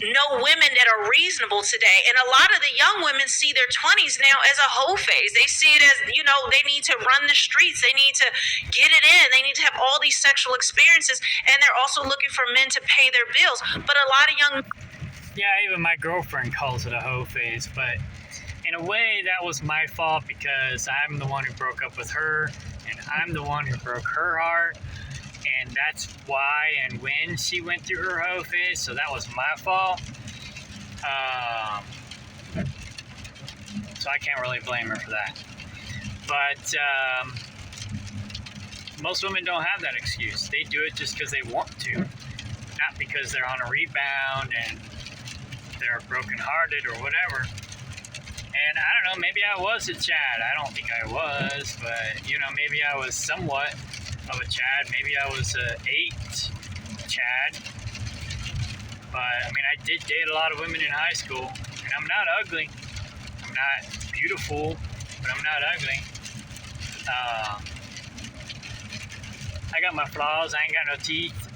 D: no women that are reasonable today. And a lot of the young women see their 20s now as a hoe phase. They see it as, they need to run the streets. They need to get it in. They need to have all these sexual experiences. And they're also looking for men to pay their bills. But a lot of young...
A: Yeah, even my girlfriend calls it a hoe phase, but in a way that was my fault because I'm the one who broke up with her and I'm the one who broke her heart. And that's why and when she went through her hoe phase, so that was my fault. So I can't really blame her for that. But most women don't have that excuse. They do it just because they want to, not because they're on a rebound and they're brokenhearted or whatever. And I don't know, maybe I was a Chad. I don't think I was, but maybe I was somewhat of a Chad. Maybe I was a 8 Chad. But I did date a lot of women in high school, and I'm not ugly. I'm not beautiful, but I'm not ugly. I got my flaws. I ain't got no teeth.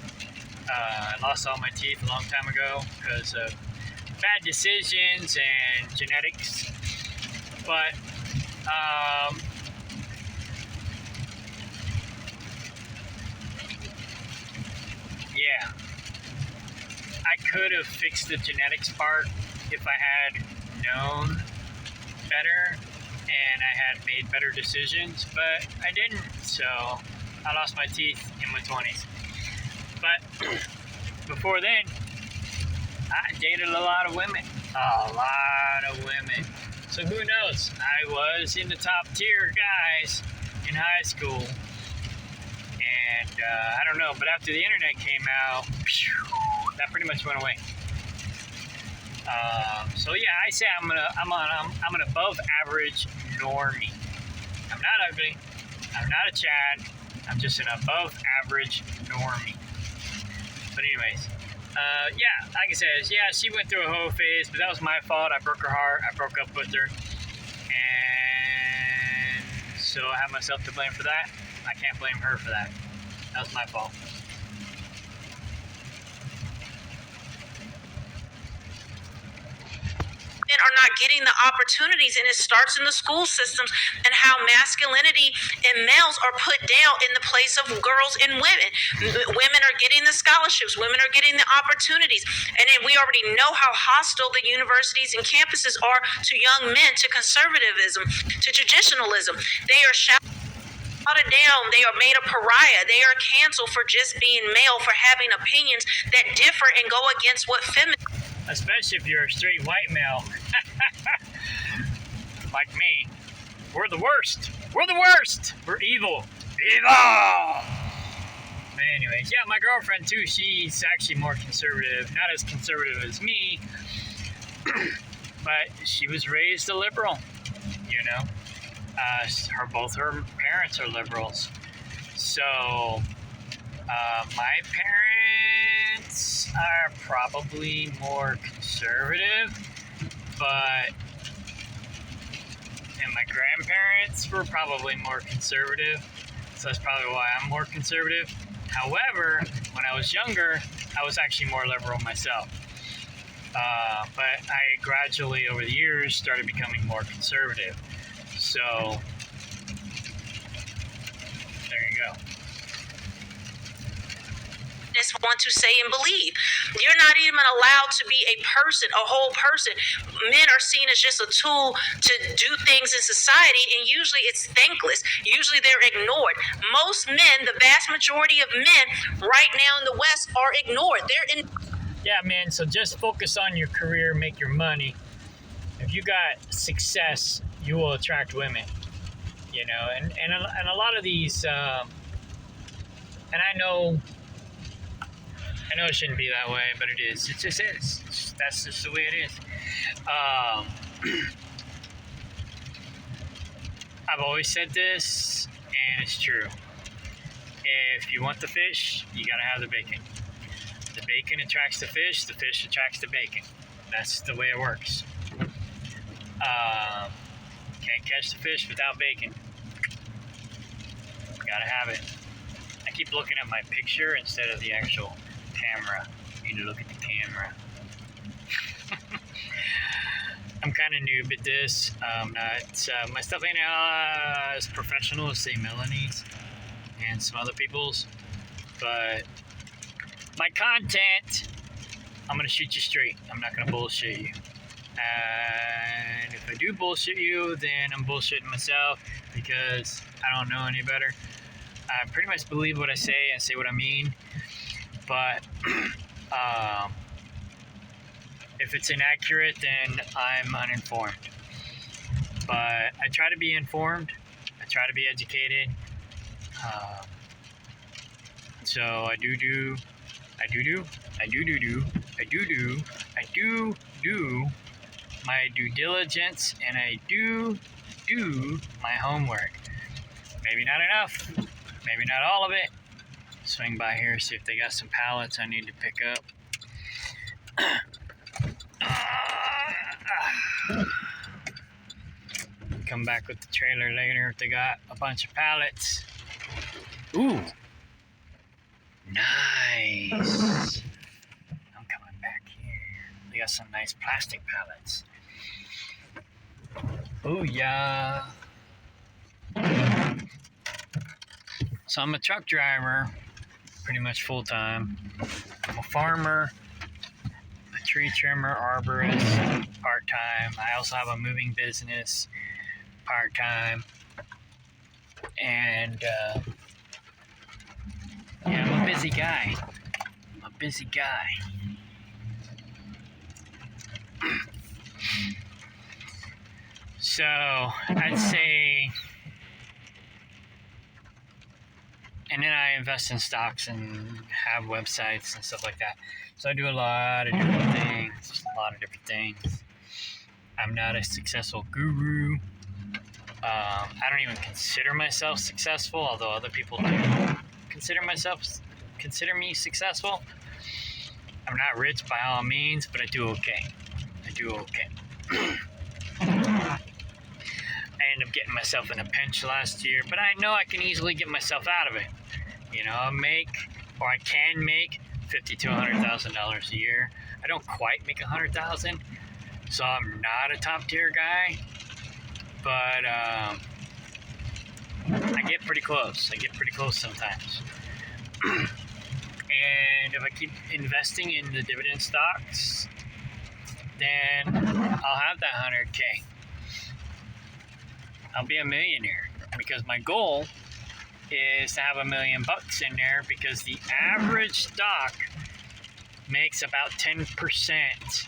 A: I lost all my teeth a long time ago because of bad decisions and genetics. But yeah, I could have fixed the genetics part if I had known better and I had made better decisions, but I didn't, so I lost my teeth in my 20s. But before then, I dated a lot of women. So who knows? I was in the top tier guys in high school. And I don't know, but after the internet came out, that pretty much went away. So yeah, I say I'm an above average normie. I'm not ugly. I'm not a Chad. I'm just an above average normie. But anyways, yeah, like I said, yeah, she went through a hoe phase, but that was my fault. I broke her heart. I broke up with her. And so I have myself to blame for that. I can't blame her for that. That was my fault.
D: Are not getting the opportunities, and it starts in the school systems and how masculinity and males are put down in the place of girls and women. Women are getting the scholarships, women are getting the opportunities, and then we already know how hostile the universities and campuses are to young men, to conservatism, to traditionalism. They are shouted down. They are made a pariah. They are canceled for just being male, for having opinions that differ and go against what feminism.
A: Especially if you're a straight white male. Like me. We're the worst. We're the worst. We're evil. Evil! But anyways, yeah, my girlfriend too, she's actually more conservative. Not as conservative as me. But she was raised a liberal, both her parents are liberals. So, my parents are probably more conservative, and my grandparents were probably more conservative, so that's probably why I'm more conservative. However, when I was younger, I was actually more liberal myself. But I gradually, over the years, started becoming more conservative. So, there you go.
D: whiteness want to say and believe. You're not even allowed to be a person, a whole person. Men are seen as just a tool to do things in society, and usually it's thankless. Usually they're ignored. Most men, the vast majority of men right now in the West are ignored. They're in.
A: Yeah, man. So just focus on your career, make your money. If you got success, you will attract women. You know, and a lot of these, and I know it shouldn't be that way, but it is. It just is. That's just the way it is. I've always said this, and it's true. If you want the fish, you gotta have the bacon. The bacon attracts the fish attracts the bacon. That's the way it works. Can't catch the fish without bacon. Gotta have it. I keep looking at my picture instead of the actual camera. You need to look at the camera. I'm kind of noob at this. Not my stuff ain't as professional as say Melanie's and some other people's, but my content, I'm gonna shoot you straight. I'm not gonna bullshit you. And if I do bullshit you, then I'm bullshitting myself because I don't know any better. I pretty much believe what I say and say what I mean, but if it's inaccurate, then I'm uninformed. But I try to be informed. I try to be educated. So I do my due diligence, and I do my homework. Maybe not enough, maybe not all of it. Swing by here, see if they got some pallets I need to pick up. Come back with the trailer later if they got a bunch of pallets. Ooh, nice. I'm coming back here. They got some nice plastic pallets. Oh yeah. So I'm a truck driver, pretty much full time. I'm a farmer, a tree trimmer, arborist, part time. I also have a moving business, part time. And yeah, I'm a busy guy. So I'd say, and then I invest in stocks and have websites and stuff like that. So I do a lot of different things. I'm not a successful guru. I don't even consider myself successful, although other people do consider me successful. I'm not rich by all means, but I do okay. I ended up getting myself in a pinch last year, but I know I can easily get myself out of it. You know, I can make $50,000 to $100,000 a year. I don't quite make $100,000, so I'm not a top tier guy, but I get pretty close. Sometimes. And if I keep investing in the dividend stocks, then I'll have that 100K. I'll be a millionaire, because my goal is to have $1 million in there, because the average stock makes about 10%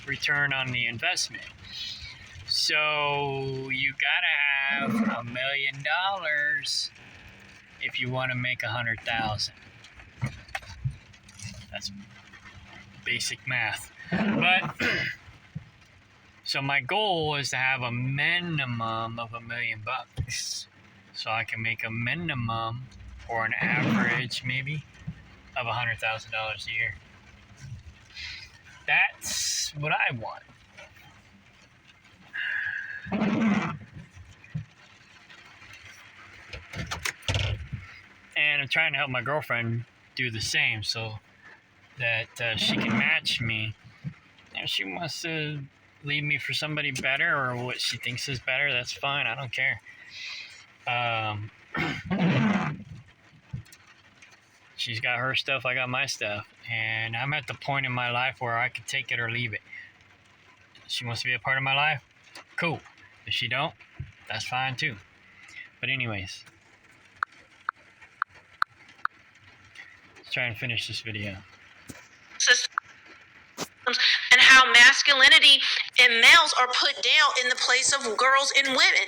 A: return on the investment. So you gotta have $1 million if you want to make 100,000. That's basic math. But so my goal is to have a minimum of $1 million, so I can make a minimum or an average maybe of $100,000 a year. That's what I want. And I'm trying to help my girlfriend do the same, so that she can match me. If she wants to leave me for somebody better, or what she thinks is better, that's fine. I don't care. She's got her stuff, I got my stuff. And I'm at the point in my life where I could take it or leave it. She wants to be a part of my life? Cool. If she don't, that's fine too. But anyways, let's try and finish this video.
D: And how masculinity and males are put down in the place of girls and women.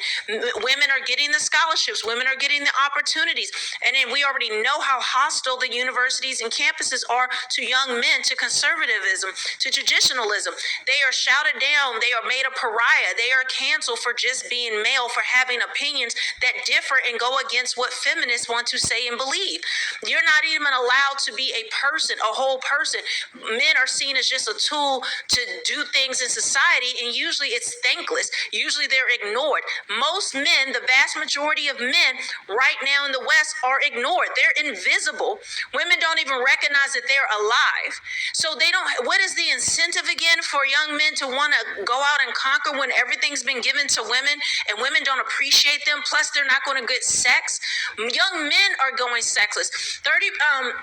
D: Women are getting the scholarships. Women are getting the opportunities. And then we already know how hostile the universities and campuses are to young men, to conservatism, to traditionalism. They are shouted down. They are made a pariah. They are canceled for just being male, for having opinions that differ and go against what feminists want to say and believe. You're not even allowed to be a person, a whole person. Men are seen as just a tool to do things in society, and usually it's thankless. Usually they're ignored. Most men, the vast majority of men right now in the West, are ignored. They're invisible. Women don't even recognize that they're alive. So they don't. What is the incentive again for young men to want to go out and conquer when everything's been given to women and women don't appreciate them? Plus, they're not going to get sex. Young men are going sexless. 33%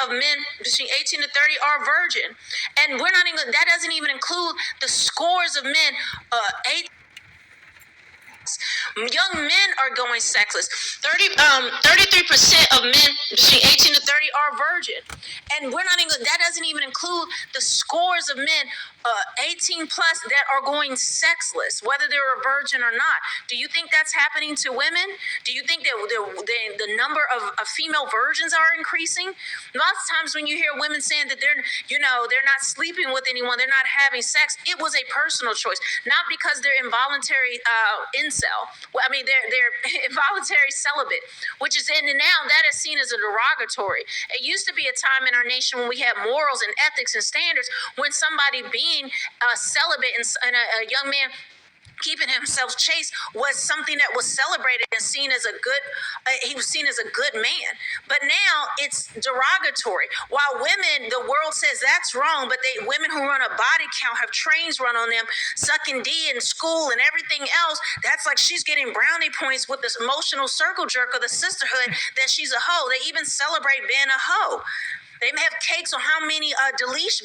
D: of men between 18 to 30 are virgin, and we're not even. That doesn't even include the scores of men. Young men are going sexless. 33% of men between 18 to 30 are virgin, and we're not even. That doesn't even include the scores of men 18 plus that are going sexless, whether they're a virgin or not. Do you think that's happening to women? Do you think that the number of female virgins are increasing? Lots of times when you hear women saying that they're not sleeping with anyone, they're not having sex, it was a personal choice, not because they're involuntary incel. Well, I mean, they're involuntary celibate, which is and now that is seen as a derogatory. It used to be a time in our nation when we had morals and ethics and standards, when somebody being celibate and a young man keeping himself chaste was something that was celebrated and seen as a good, he was seen as a good man. But now it's derogatory. While women, the world says that's wrong, but women who run a body count, have trains run on them, sucking D in school and everything else, that's like she's getting brownie points with this emotional circle jerk of the sisterhood that she's a hoe. They even celebrate being a hoe. They may have cakes on how many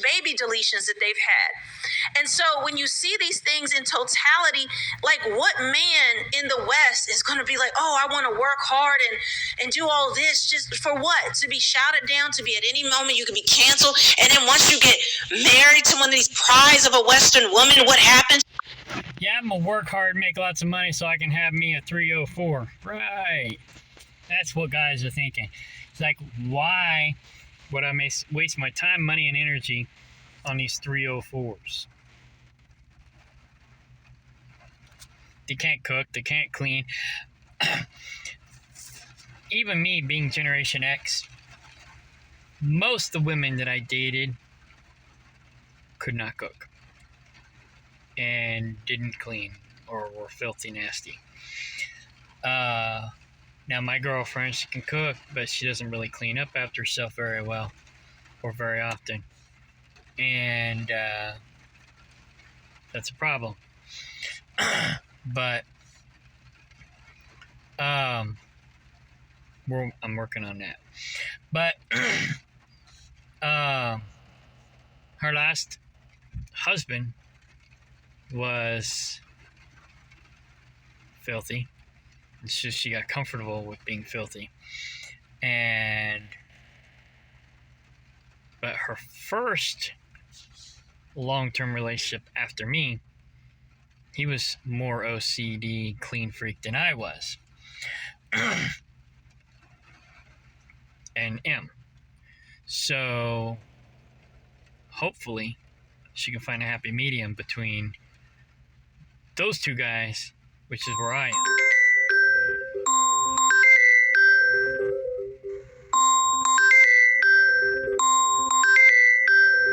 D: baby deletions that they've had. And so when you see these things in totality, like what man in the West is going to be like, oh, I want to work hard and do all this just for what? To be shouted down, to be at any moment you could be canceled. And then once you get married to one of these prize of a Western woman, what happens?
A: Yeah, I'm going to work hard, make lots of money so I can have me a 304. Right. That's what guys are thinking. It's like, why would I waste my time, money, and energy on these 304s? They can't cook. They can't clean. Even me being Generation X, most of the women that I dated could not cook and didn't clean or were filthy nasty. Now, my girlfriend, she can cook, but she doesn't really clean up after herself very well or very often. And that's a problem. But I'm working on that. But her last husband was filthy. It's just she got comfortable with being filthy. But her first long-term relationship after me, he was more OCD, clean freak than I was. And am. So hopefully she can find a happy medium between those two guys, which is where I am.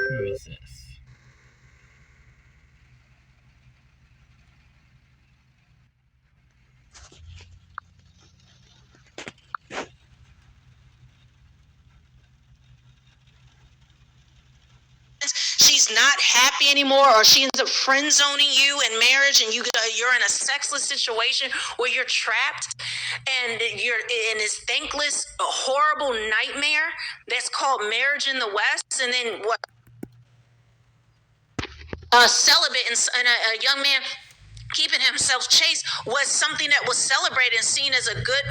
A: Who is this?
D: She's she's not happy anymore, or she ends up friend zoning you in marriage, and you're in a sexless situation where you're trapped, and you're in this thankless, horrible nightmare that's called marriage in the West, and then what? Celibate and a young man keeping himself chaste was something that was celebrated and seen as a good,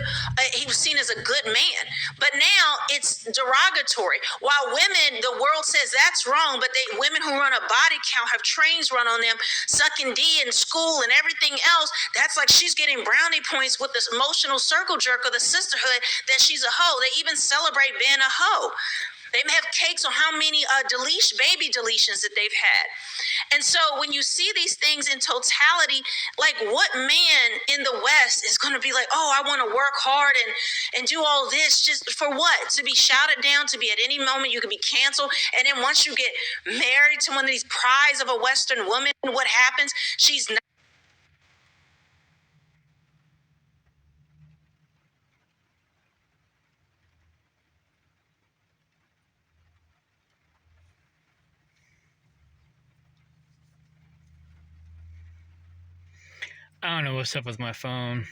D: he was seen as a good man. But now it's derogatory. While women, the world says that's wrong, but women who run a body count have trains run on them, sucking D in school and everything else. That's like she's getting brownie points with this emotional circle jerk of the sisterhood that she's a hoe. They even celebrate being a hoe. They may have cakes on how many baby deletions that they've had. And so when you see these things in totality, like what man in the West is going to be like, oh, I want to work hard and do all this just for what? To be shouted down, to be at any moment you could be canceled. And then once you get married to one of these prize of a Western woman, what happens? She's not.
A: I don't know what's up with my phone.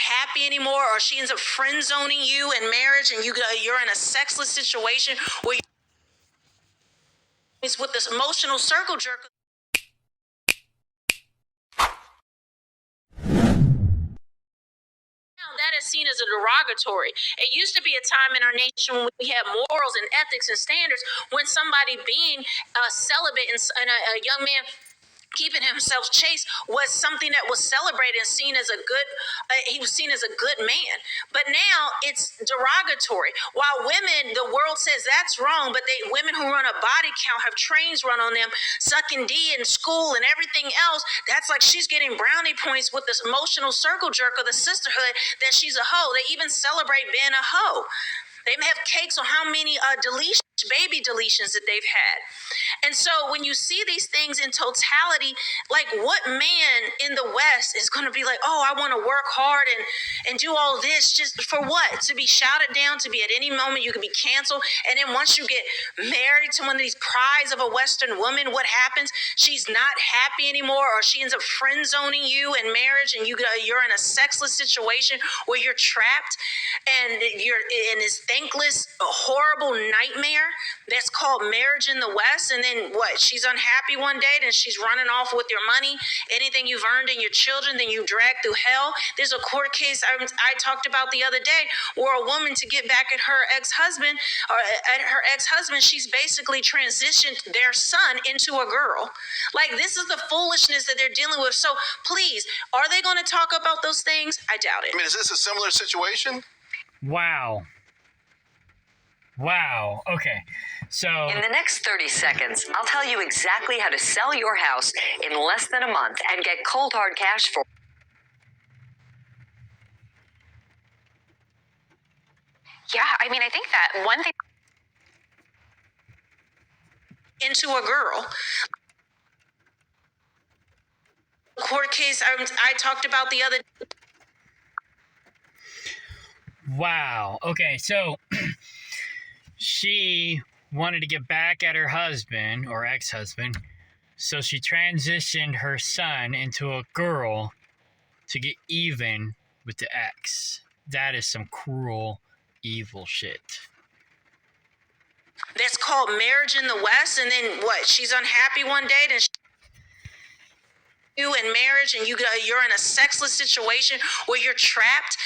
D: Happy anymore, or she ends up friend zoning you in marriage, and you're in a sexless situation where it's with this emotional circle jerk. That is seen as a derogatory. It used to be a time in our nation when we had morals and ethics and standards, when somebody being celibate and a young man keeping himself chaste was something that was celebrated and seen as a good, he was seen as a good man. But now it's derogatory. While women, the world says that's wrong, but women who run a body count have trains run on them, sucking D in school and everything else. That's like she's getting brownie points with this emotional circle jerk of the sisterhood that she's a hoe. They even celebrate being a hoe. They may have cakes on how many baby deletions that they've had. And so when you see these things in totality, like what man in the West is going to be like, oh, I want to work hard and do all this just for what? To be shouted down, to be at any moment you could be canceled. And then once you get married to one of these prize of a Western woman, what happens? She's not happy anymore, or she ends up friend zoning you in marriage, and you're in a sexless situation where you're trapped, and you're in this thankless, horrible nightmare that's called marriage in the West. And then what? She's unhappy one day, then she's running off with your money. Anything you've earned in your children, then you drag through hell. There's a court case I talked about the other day where a woman, to get back at her ex-husband, she's basically transitioned their son into a girl. Like, this is the foolishness that they're dealing with. So please, are they going to talk about those things? I doubt it.
B: I mean, is this a similar situation?
A: Wow. Okay. So
F: in the next 30 seconds, I'll tell you exactly how to sell your house in less than a month and get cold hard cash for.
C: Yeah, I mean, I think that one thing.
D: Into a girl. Court case I talked about the other.
A: wow. Okay, so she wanted to get back at her husband or ex-husband, so she transitioned her son into a girl to get even with the ex. That is some cruel, evil shit.
D: That's called marriage in the West. And then what? She's unhappy one day, then you in marriage, and you're in a sexless situation where you're trapped,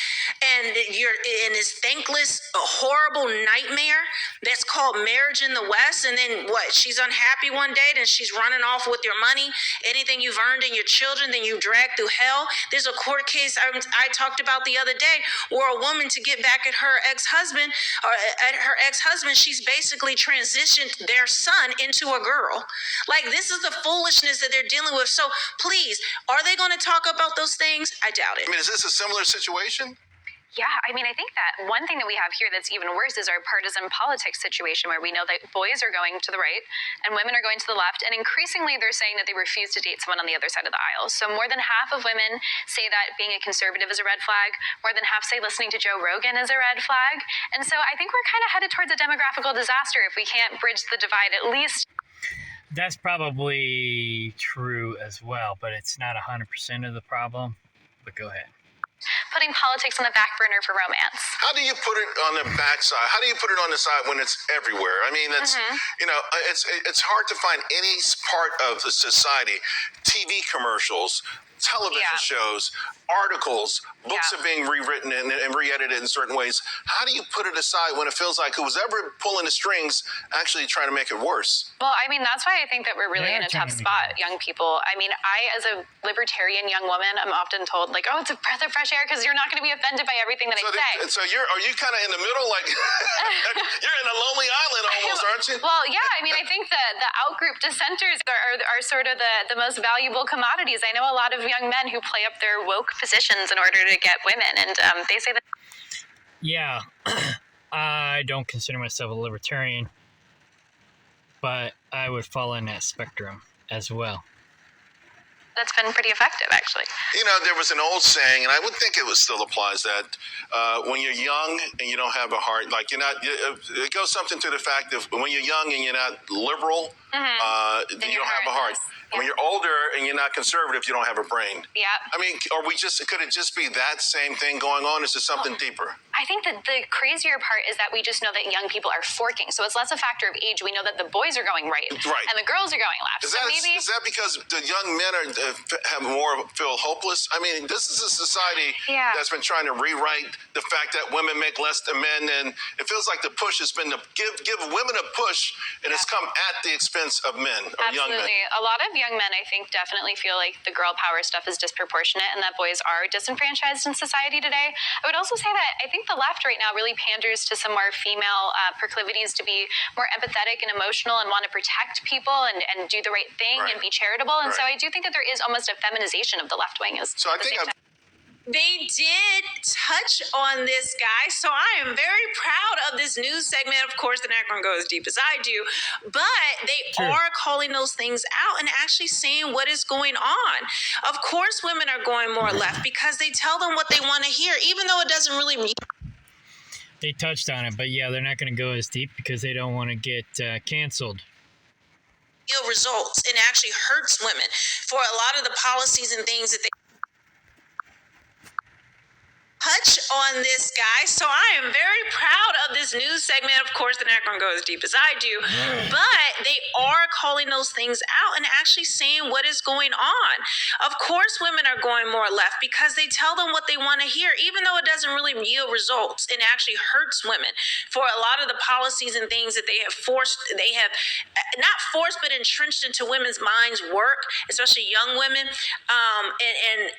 D: and you're in this thankless, horrible nightmare that's called marriage in the West. And then what? She's unhappy one day, then she's running off with your money. Anything you've earned in your children, then you drag through hell. There's a court case I talked about the other day where a woman, to get back at her ex-husband, she's basically transitioned their son into a girl. Like, this is the foolishness that they're dealing with. So please, please, are they going to talk about those things? I doubt it.
B: I mean, is this a similar situation?
C: Yeah, I mean, I think that one thing that we have here that's even worse is our partisan politics situation, where we know that boys are going to the right and women are going to the left, and increasingly they're saying that they refuse to date someone on the other side of the aisle. So more than half of women say that being a conservative is a red flag. More than half say listening to Joe Rogan is a red flag. And so I think we're kind of headed towards a demographical disaster if we can't bridge the divide, at least.
A: That's probably true as well, but it's not 100% of the problem. But go ahead.
C: Putting politics on the back burner for romance.
B: How do you put it on the backside? How do you put it on the side when it's everywhere? I mean, it's it's hard to find any part of the society. TV commercials, television shows, articles, books are being rewritten and re-edited in certain ways. How do you put it aside when it feels like who's ever pulling the strings actually trying to make it worse?
C: Well, I mean, that's why I think that we're really in a tough spot, young people. I mean, I, as a libertarian young woman, I'm often told, like, oh, it's a breath of fresh air because you're not going to be offended by everything that I say.
B: So are you kind of in the middle? Like, you're in a lonely island almost, aren't you?
C: Well, yeah, I mean, I think the out-group dissenters are sort of the most valuable commodities. I know a lot of young men who play up their woke positions in order to get women, and they say that.
A: Yeah, I don't consider myself a libertarian, but I would fall in that spectrum as well.
C: That's been pretty effective, actually.
B: You know, there was an old saying, and I would think it still applies, that when you're young and you don't have a heart, like it goes something to the fact that when you're young and you're not liberal, you don't have a heart.
C: Yeah.
B: When you're older and you're not conservative, you don't have a brain.
C: Yeah.
B: I mean, could it just be that same thing going on? Is it something deeper?
C: I think that the crazier part is that we just know that young people are forking. So it's less a factor of age. We know that the boys are going right. And the girls are going left.
B: Is that because the young men feel hopeless? I mean, this is a society that's been trying to rewrite the fact that women make less than men, and it feels like the push has been to give women a push, and it's come at the expense of men or young men.
C: Absolutely. A lot of young men, I think, definitely feel like the girl power stuff is disproportionate and that boys are disenfranchised in society today. I would also say that I think the left right now really panders to some more female proclivities to be more empathetic and emotional and want to protect people and do the right thing and be charitable. And so I do think that there is almost a feminization of the left wing.
B: So I think
D: they did touch on this guy, so I am very proud of this news segment. Of course, they're not going to go as deep as I do, but they are calling those things out and actually saying what is going on. Of course, women are going more left because they tell them what they want to hear, even though it doesn't really mean.
A: They touched on it, but yeah, they're not going to go as deep because they don't want to get canceled.
D: Results and actually hurts women for a lot of the policies and things that they touch on this guy. So I am very proud of this news segment. Of course, they're not going to go as deep as I do, but they are calling those things out and actually saying what is going on. Of course, women are going more left because they tell them what they want to hear, even though it doesn't really yield results and actually hurts women for a lot of the policies and things that they have not forced, but entrenched into women's minds work, especially young women.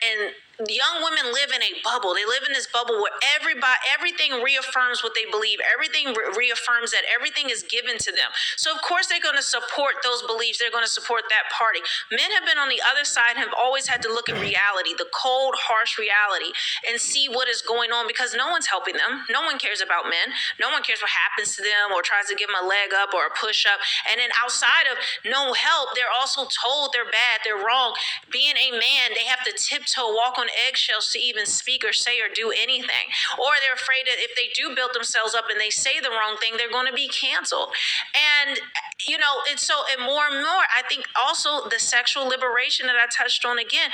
D: And young women live in a bubble. They live in this bubble where everything reaffirms what they believe. Everything reaffirms that everything is given to them. So of course they're going to support those beliefs. They're going to support that party. Men have been on the other side, have always had to look at reality, the cold, harsh reality, and see what is going on because no one's helping them. No one cares about men. No one cares what happens to them or tries to give them a leg up or a push up. And then outside of no help, they're also told they're bad, they're wrong. Being a man, they have to tiptoe, walk on eggshells to even speak or say or do anything. Or they're afraid that if they do build themselves up and they say the wrong thing, they're going to be canceled. And and more and more, I think also the sexual liberation that I touched on again,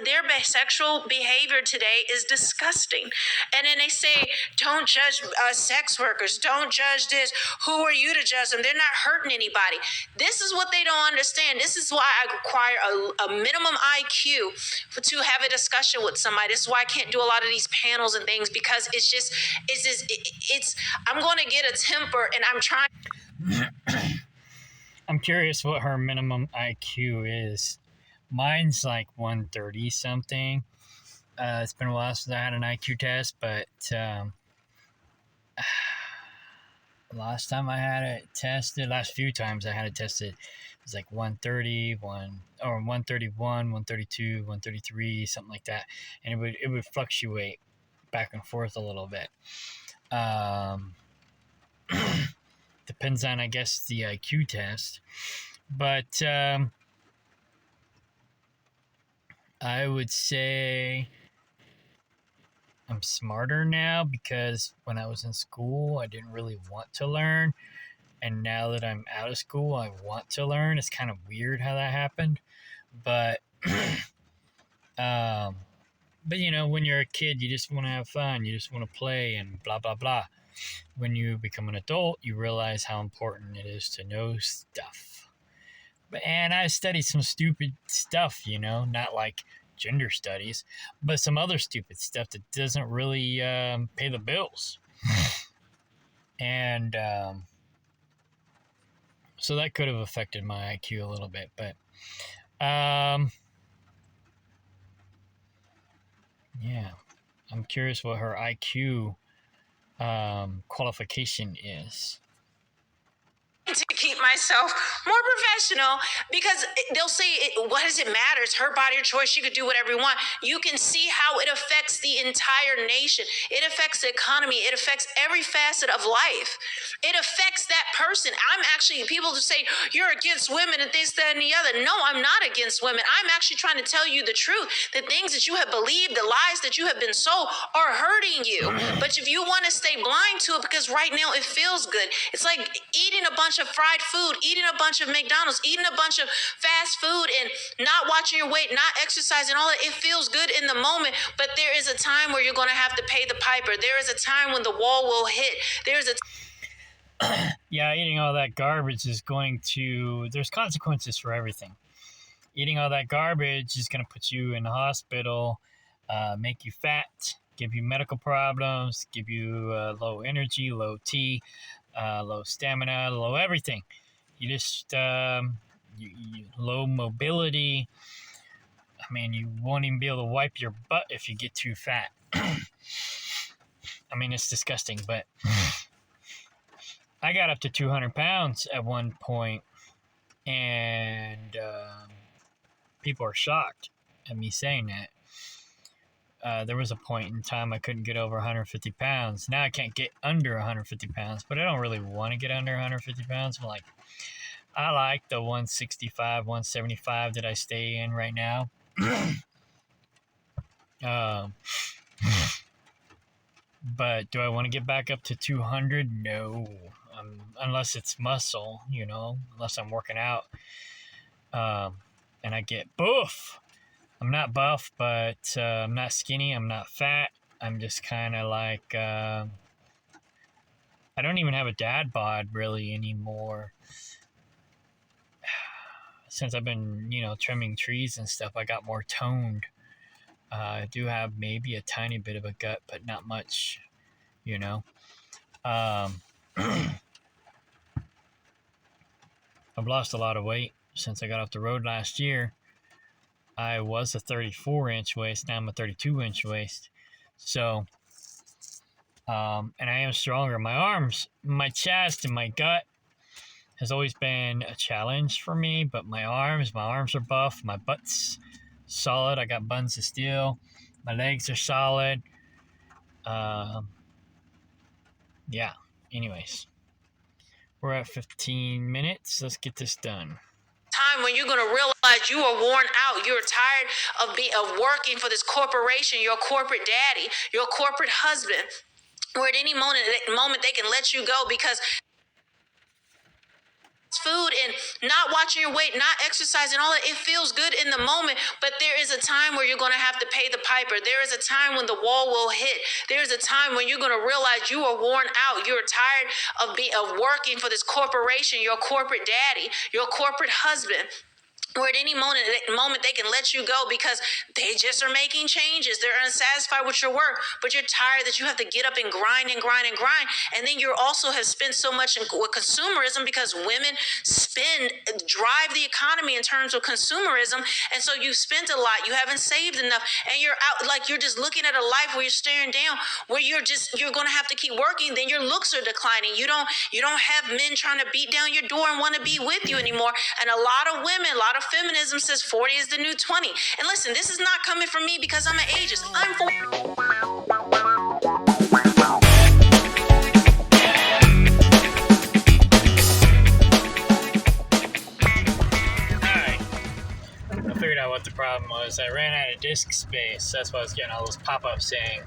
D: their sexual behavior today is disgusting. And then they say, don't judge sex workers, don't judge this. Who are you to judge them? They're not hurting anybody. This is what they don't understand. This is why I require a minimum IQ to have a discussion with somebody. This is why I can't do a lot of these panels and things because I'm going to get a temper and I'm trying.
A: I'm curious what her minimum IQ is. Mine's like 130 something. It's been a while since I had an IQ test, but last few times I had it tested, was like 130, 131, 132, 133, something like that, and it would fluctuate back and forth a little bit. Depends on, I guess, the IQ test, but I would say I'm smarter now, because when I was in school, I didn't really want to learn. And now that I'm out of school, I want to learn. It's kind of weird how that happened. But, but you know, when you're a kid, you just want to have fun. You just want to play and blah, blah, blah. When you become an adult, you realize how important it is to know stuff. And I studied some stupid stuff, you know, not like gender studies, but some other stupid stuff that doesn't really pay the bills. And so that could have affected my IQ a little bit, but yeah, I'm curious what her IQ qualification is.
D: To keep myself more professional, because they'll say, what does it matter? It's her body or choice. She could do whatever you want. You can see how it affects the entire nation. It affects the economy. It affects every facet of life. It affects that person. People just say, you're against women and this, that, and the other. No, I'm not against women. I'm actually trying to tell you the truth. The things that you have believed, the lies that you have been sold are hurting you. But if you want to stay blind to it, because right now it feels good. It's like eating a bunch of fried food, eating a bunch of McDonald's, eating a bunch of fast food, and not watching your weight, not exercising, all that. It feels good in the moment, but there is a time where you're going to have to pay the piper. There is a time when the wall will hit. There's a
A: Yeah, eating all that garbage is there's consequences for everything. Eating all that garbage is going to put you in the hospital, make you fat, give you medical problems, give you low energy, low T, low stamina, low everything. You just low mobility. I mean, you won't even be able to wipe your butt if you get too fat. I mean, it's disgusting, but I got up to 200 pounds at one point, and people are shocked at me saying that. There was a point in time I couldn't get over 150 pounds. Now I can't get under 150 pounds, but I don't really want to get under 150 pounds. I like the 165, 175 that I stay in right now. But do I want to get back up to 200? No. Unless it's muscle, you know, unless I'm working out. And I get buff. I'm not buff, but I'm not skinny. I'm not fat. I'm just kind of like, I don't even have a dad bod really anymore. Since I've been, you know, trimming trees and stuff, I got more toned. I do have maybe a tiny bit of a gut, but not much, you know. I've lost a lot of weight since I got off the road last year. I was a 34-inch waist. Now I'm a 32-inch waist. So, and I am stronger. My arms, my chest, and my gut has always been a challenge for me. But my arms are buff. My butt's solid. I got buns of steel. My legs are solid. Yeah. Anyways, we're at 15 minutes. Let's get this done.
D: Time when you're going to realize you are worn out. You're tired of working for this corporation, your corporate daddy, your corporate husband, where at any moment they can let you go because food and not watching your weight, not exercising, all that, it feels good in the moment, but there is a time where you're going to have to pay the piper. There is a time when the wall will hit. There's a time when you're going to realize you are worn out. You're tired of working for this corporation, your corporate daddy, your corporate husband, or at any moment they can let you go because they just are making changes. They're unsatisfied with your work, but you're tired that you have to get up and grind and grind and grind. And then you also have spent so much with consumerism because women drive the economy in terms of consumerism. And so you've spent a lot, you haven't saved enough, and you're out, like you're just looking at a life where you're staring down, where you're going to have to keep working. Then your looks are declining. You don't have men trying to beat down your door and want to be with you anymore. And a lot of women, a lot of feminism says 40 is the new 20. And listen, this is not coming from me because I'm an ageist. I'm 40.
A: Alright. I figured out what the problem was. I ran out of disk space. That's why I was getting all those pop-ups saying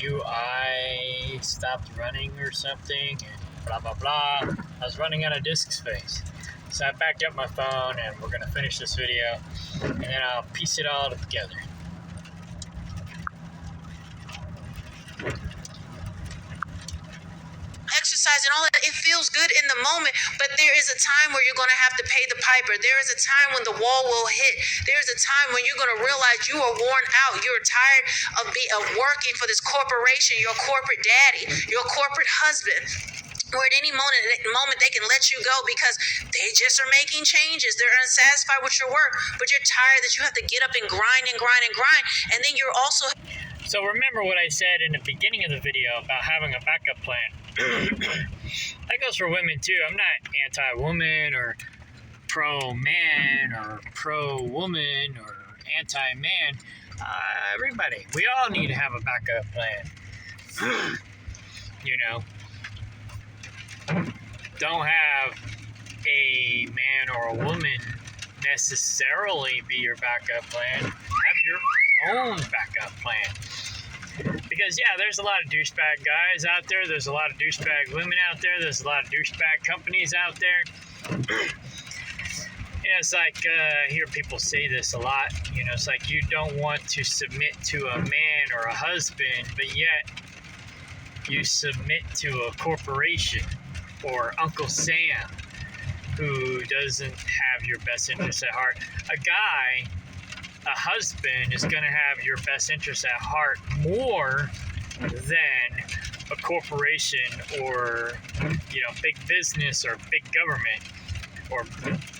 A: UI stopped running or something and blah blah blah. I was running out of disk space. So I backed up my phone and we're gonna finish this video and then I'll piece it all together.
D: Exercise and all that, it feels good in the moment, but there is a time where you're going to have to pay the piper. There is a time when the wall will hit. There's a time when you're going to realize you are worn out. You're tired of working for this corporation, your corporate daddy, your corporate husband. Or at any moment they can let you go because they just are making changes. They're unsatisfied with your work, but you're tired that you have to get up and grind and grind and grind. And then you're also...
A: So remember what I said in the beginning of the video about having a backup plan. That goes for women too. I'm not anti-woman or pro-man or pro-woman or anti-man. Everybody. We all need to have a backup plan. You know. Don't have a man or a woman necessarily be your backup plan. Have your own backup plan. Because, yeah, there's a lot of douchebag guys out there. There's a lot of douchebag women out there. There's a lot of douchebag companies out there. You know, it's like, I hear people say this a lot. You know, it's like you don't want to submit to a man or a husband, but yet you submit to a corporation or Uncle Sam who doesn't have your best interest at heart. A husband is going to have your best interest at heart more than a corporation or, you know, big business or big government or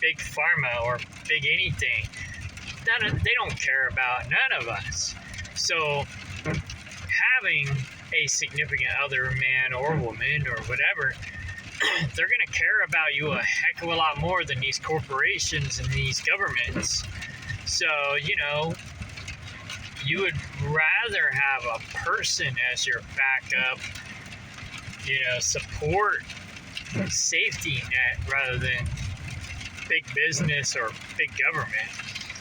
A: big pharma or big anything. They don't care about none of us. So having a significant other, man or woman or whatever, they're going to care about you a heck of a lot more than these corporations and these governments. So, you know, you would rather have a person as your backup, you know, support, safety net rather than big business or big government.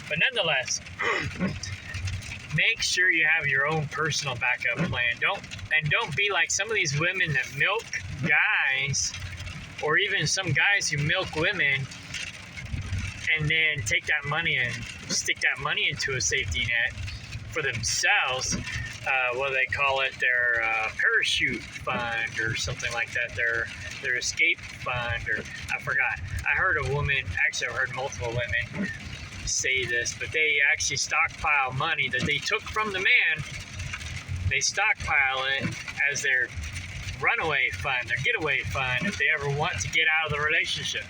A: But nonetheless, make sure you have your own personal backup plan. Don't be like some of these women that milk guys, or even some guys who milk women and then take that money and stick that money into a safety net for themselves. What do they call it? Their parachute fund or something like that. Their escape fund, or I forgot. I heard a woman, actually I've heard multiple women say this, but they actually stockpile money that they took from the man. They stockpile it as their runaway fund, their getaway fund, if they ever want to get out of the relationship.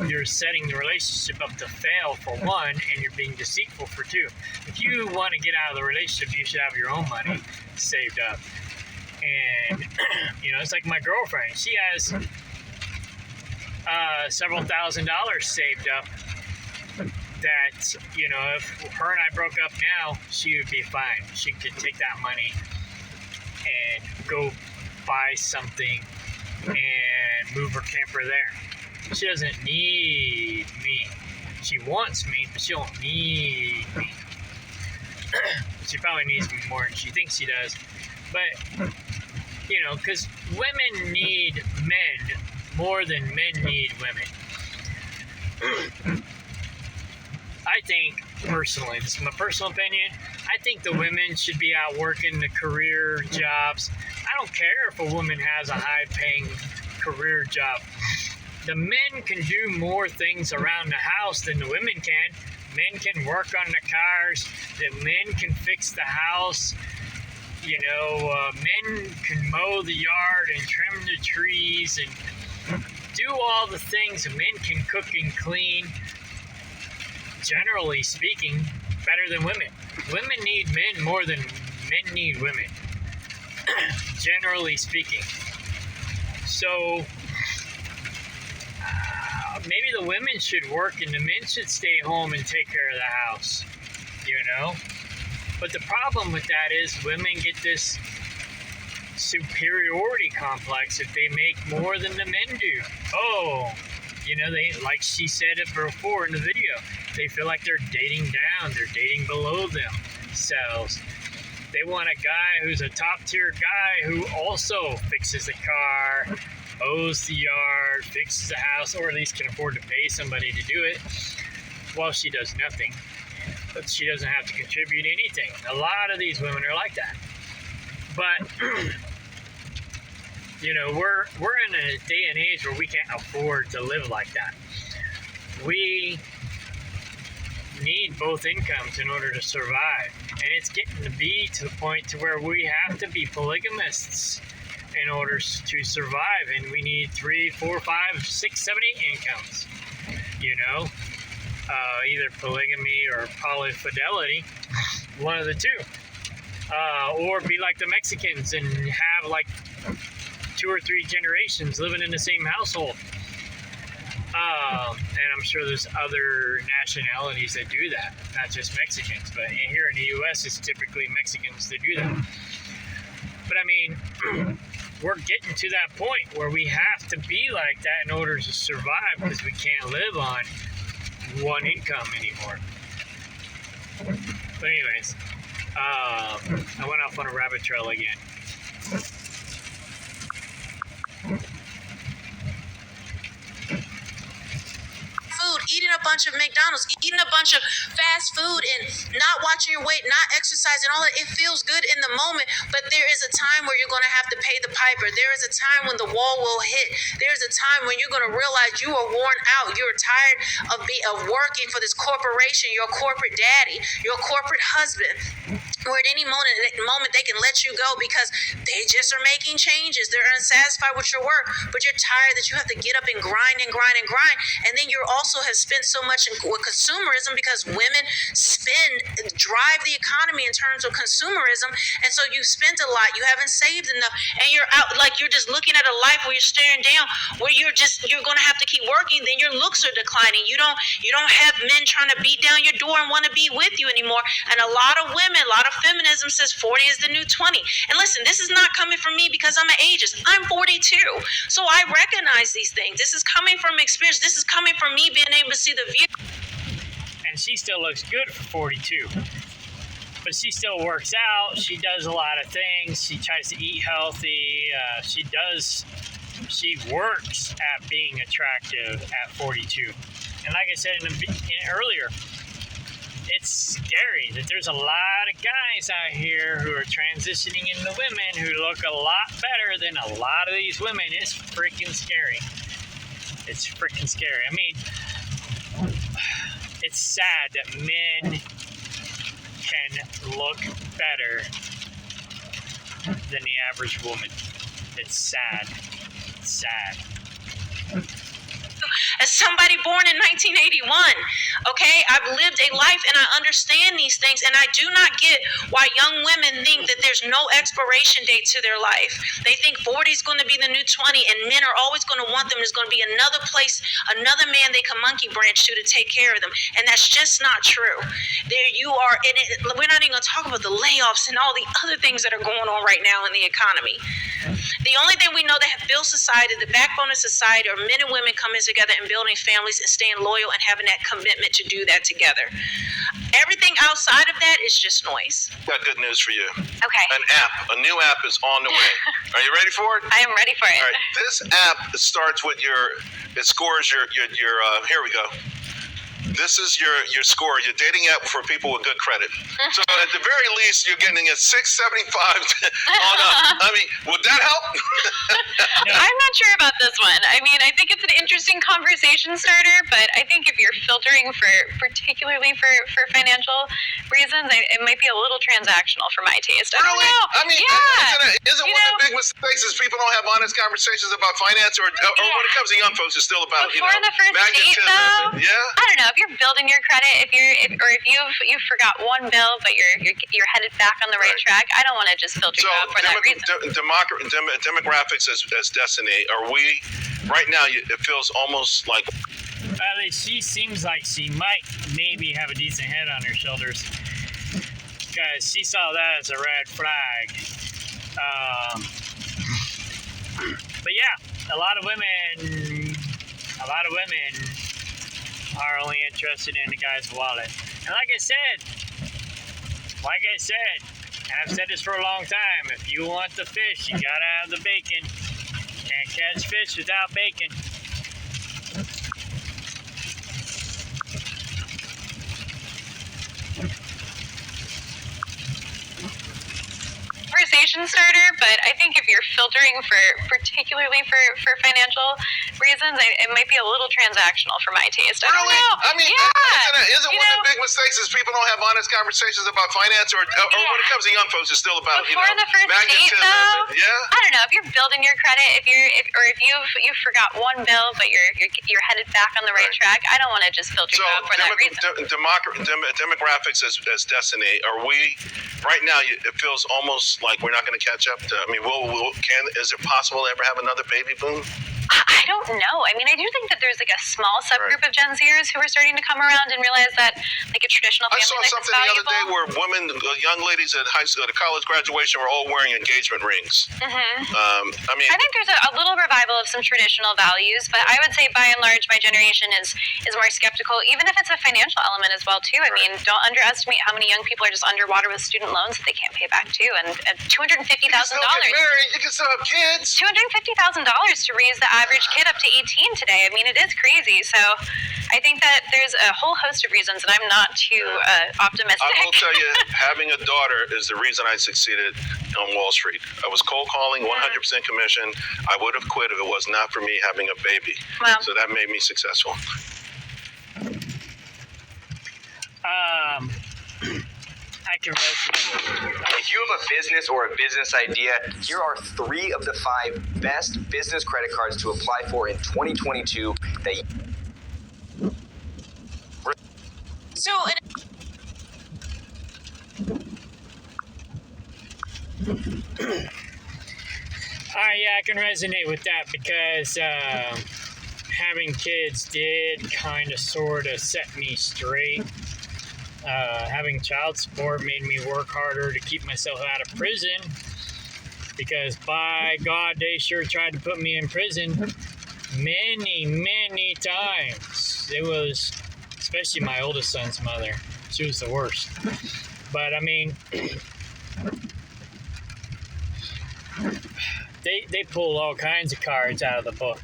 A: You're setting the relationship up to fail for one, and you're being deceitful for two. If you want to get out of the relationship, you should have your own money saved up. And, you know, it's like my girlfriend. She has several $1,000s saved up that, you know, if her and I broke up now, she would be fine. She could take that money and go buy something and move her camper there. She doesn't need me. She wants me, but she don't need me. She probably needs me more than she thinks she does. But, you know, because women need men more than men need women. I think, personally, this is my personal opinion, I think the women should be out working the career jobs. I don't care if a woman has a high-paying career job. the men can do more things around the house than the women can. Men can work on the cars. The men can fix the house. You know, men can mow the yard and trim the trees and do all the things. Men can cook and clean. Generally speaking, better than women. Women need men more than men need women. Generally speaking. So maybe the women should work and the men should stay home and take care of the house, you know? But the problem with that is women get this superiority complex if they make more than the men do. Oh, you know, they, like she said it before in the video, they feel like they're dating down, they're dating below themselves. They want a guy who's a top tier guy who also fixes the car, mows the yard, fixes the house, or at least can afford to pay somebody to do it while she does nothing. But she doesn't have to contribute anything. A lot of these women are like that. But you know, we're in a day and age where we can't afford to live like that. We need both incomes in order to survive, and it's getting to be to the point to where we have to be polygamists in order to survive, and we need 3, 4, 5, 6, 7, 8 incomes. You know, either polygamy or polyfidelity, one of the two, or be like the Mexicans and have like 2 or 3 generations living in the same household. And I'm sure there's other nationalities that do that, not just Mexicans, but here in the U.S. it's typically Mexicans that do that. But I mean, we're getting to that point where we have to be like that in order to survive, because we can't live on one income anymore. But anyways, I went off on a rabbit trail again.
D: Eating a bunch of McDonald's, eating a bunch of fast food, and not watching your weight, not exercising, all that. It feels good in the moment, but there is a time where you're going to have to pay the piper. There is a time when the wall will hit. There's a time when you're going to realize you are worn out. You're tired of working for this corporation, your corporate daddy, your corporate husband. Or at any moment they can let you go because they just are making changes. They're unsatisfied with your work, but you're tired that you have to get up and grind and grind and grind. And then you also have spent so much with consumerism, because women drive the economy in terms of consumerism. And so you spent a lot, you haven't saved enough, and you're out, like you're just looking at a life where you're staring down, where you're going to have to keep working. Then your looks are declining. You don't have men trying to beat down your door and want to be with you anymore. And a lot of women, a lot of feminism says 40 is the new 20. And listen, this is not coming from me because I'm an ageist. I'm 42. So I recognize these things. This is coming from experience. This is coming from me being able to see the view.
A: And she still looks good for 42. But she still works out. She does a lot of things. She tries to eat healthy. She works at being attractive at 42. And like I said earlier, it's scary that there's a lot of guys out here who are transitioning into women who look a lot better than a lot of these women. It's freaking scary. It's freaking scary. I mean, it's sad that men can look better than the average woman. It's sad. It's sad.
D: As somebody born in 1981, okay, I've lived a life and I understand these things, and I do not get why young women think that there's no expiration date to their life. They think 40 is going to be the new 20, and men are always going to want them. There's going to be another place, another man they can monkey branch to take care of them, and that's just not true. There you are, and we're not even going to talk about the layoffs and all the other things that are going on right now in the economy. The only thing we know that have built society, the backbone of society, are men and women coming together and building families and staying loyal and having that commitment to do that together. Everything outside of that is just noise.
B: Got good news for you.
C: Okay.
B: A new app is on the way. Are you ready for it?
C: I am ready for it.
B: All right. This app starts with it scores your here we go. this is your score, your dating app for people with good credit. So at the very least, you're getting a 675 on up. I mean, would that help?
C: I'm not sure about this one. I mean, I think it's an interesting conversation starter, but I think if you're filtering particularly for financial reasons, it might be a little transactional for my taste. I don't
B: Really?
C: know.
B: I mean,
C: yeah.
B: isn't one of the big mistakes is people don't have honest conversations about finance, or when it comes to young folks, it's still about
C: Before the first date, though.
B: Yeah.
C: I don't know if you're building your credit, if you forgot one bill, but you're headed back on the right track. I don't want to just filter
B: So
C: you out for that reason.
B: demographics as destiny. Are we right now? It feels almost like.
A: She seems like she might maybe have a decent head on her shoulders, because she saw that as a red flag. But yeah, a lot of women are only interested in the guy's wallet. And like I said, and I've said this for a long time, if you want the fish, you gotta have the bacon. Can't catch fish without bacon.
C: Conversation starter, but I think if you're filtering particularly for financial reasons, it might be a little transactional for my taste. I don't
B: Really?
C: know.
B: I mean, isn't one of the big mistakes is people don't have honest conversations about finance, or when it comes to young folks, it's still about
C: Before the first date, though.
B: Yeah.
C: I don't know if you're building your credit, if you forgot one bill, but you're headed back on the right track. I don't want to just filter
B: So
C: you out for that reason.
B: demographics as destiny. Are we right now? It feels almost like we're not going to catch up to. I mean, is it possible to ever have another baby boom?
C: I don't know. I mean, I do think that there's like a small subgroup of Gen Zers who are starting to come around and realize that like a traditional
B: I
C: family
B: saw
C: life is
B: something the other day
C: valuable.
B: where women, young ladies at high school, at college graduation, were all wearing engagement rings. I mean,
C: I think there's a little revival of some traditional values, but I would say by and large, my generation is more skeptical, even if it's a financial element as well too. I mean, don't underestimate how many young people are just underwater with student loans that they can't pay back too, and $250,000.
B: you can still get married. You can still have kids.
C: $250,000 to raise the average kid up to 18 today. I mean, it is crazy. So I think that there's a whole host of reasons, and I'm not too optimistic.
B: I will tell you, having a daughter is the reason I succeeded on Wall Street. I was cold calling, 100% commission. I would have quit if it was not for me having a baby.
C: Wow.
B: So that made me successful.
A: I can resonate.
G: If you have a business or a business idea, here are 3 of the 5 best business credit cards to apply for in 2022 that
D: So,
A: Yeah, I can resonate with that, because having kids did kind of sort of set me straight. Having child support made me work harder to keep myself out of prison, because by God, they sure tried to put me in prison many times. It was, especially my oldest son's mother. She was the worst. But I mean, they pulled all kinds of cards out of the book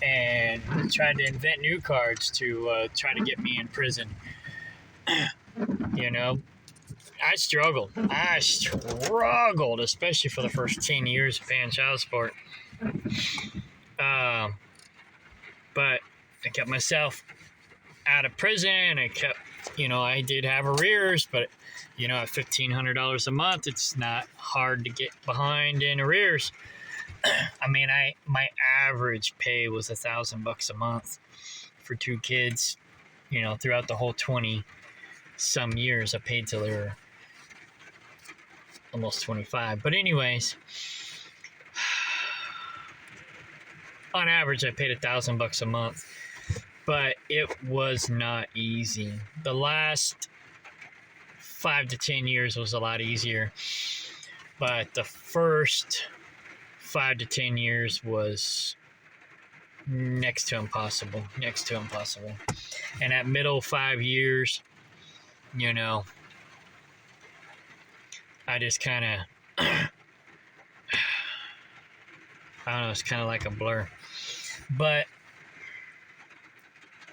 A: and tried to invent new cards to try to get me in prison. You know, I struggled, especially for the first 10 years of paying child support. But I kept myself out of prison. I did have arrears, but at $1,500 a month, it's not hard to get behind in arrears. I mean, my average pay was $1,000 a month for 2 kids. Throughout the whole 20-some years, I paid till they were almost 25. But anyways, on average, I paid $1,000 a month. But it was not easy. The last 5 to 10 years was a lot easier. But the first 5 to 10 years was next to impossible. And that middle 5 years, I just kind of, I don't know, it's kind of like a blur. But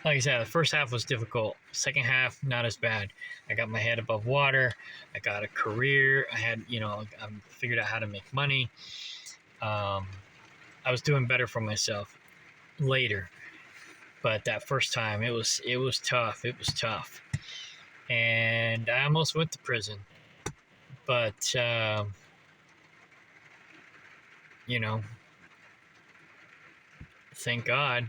A: like I said, the first half was difficult. Second half, not as bad. I got my head above water. I got a career. I had, I figured out how to make money. I was doing better for myself later. But that first time, it was tough. It was tough. And I almost went to prison. But, thank God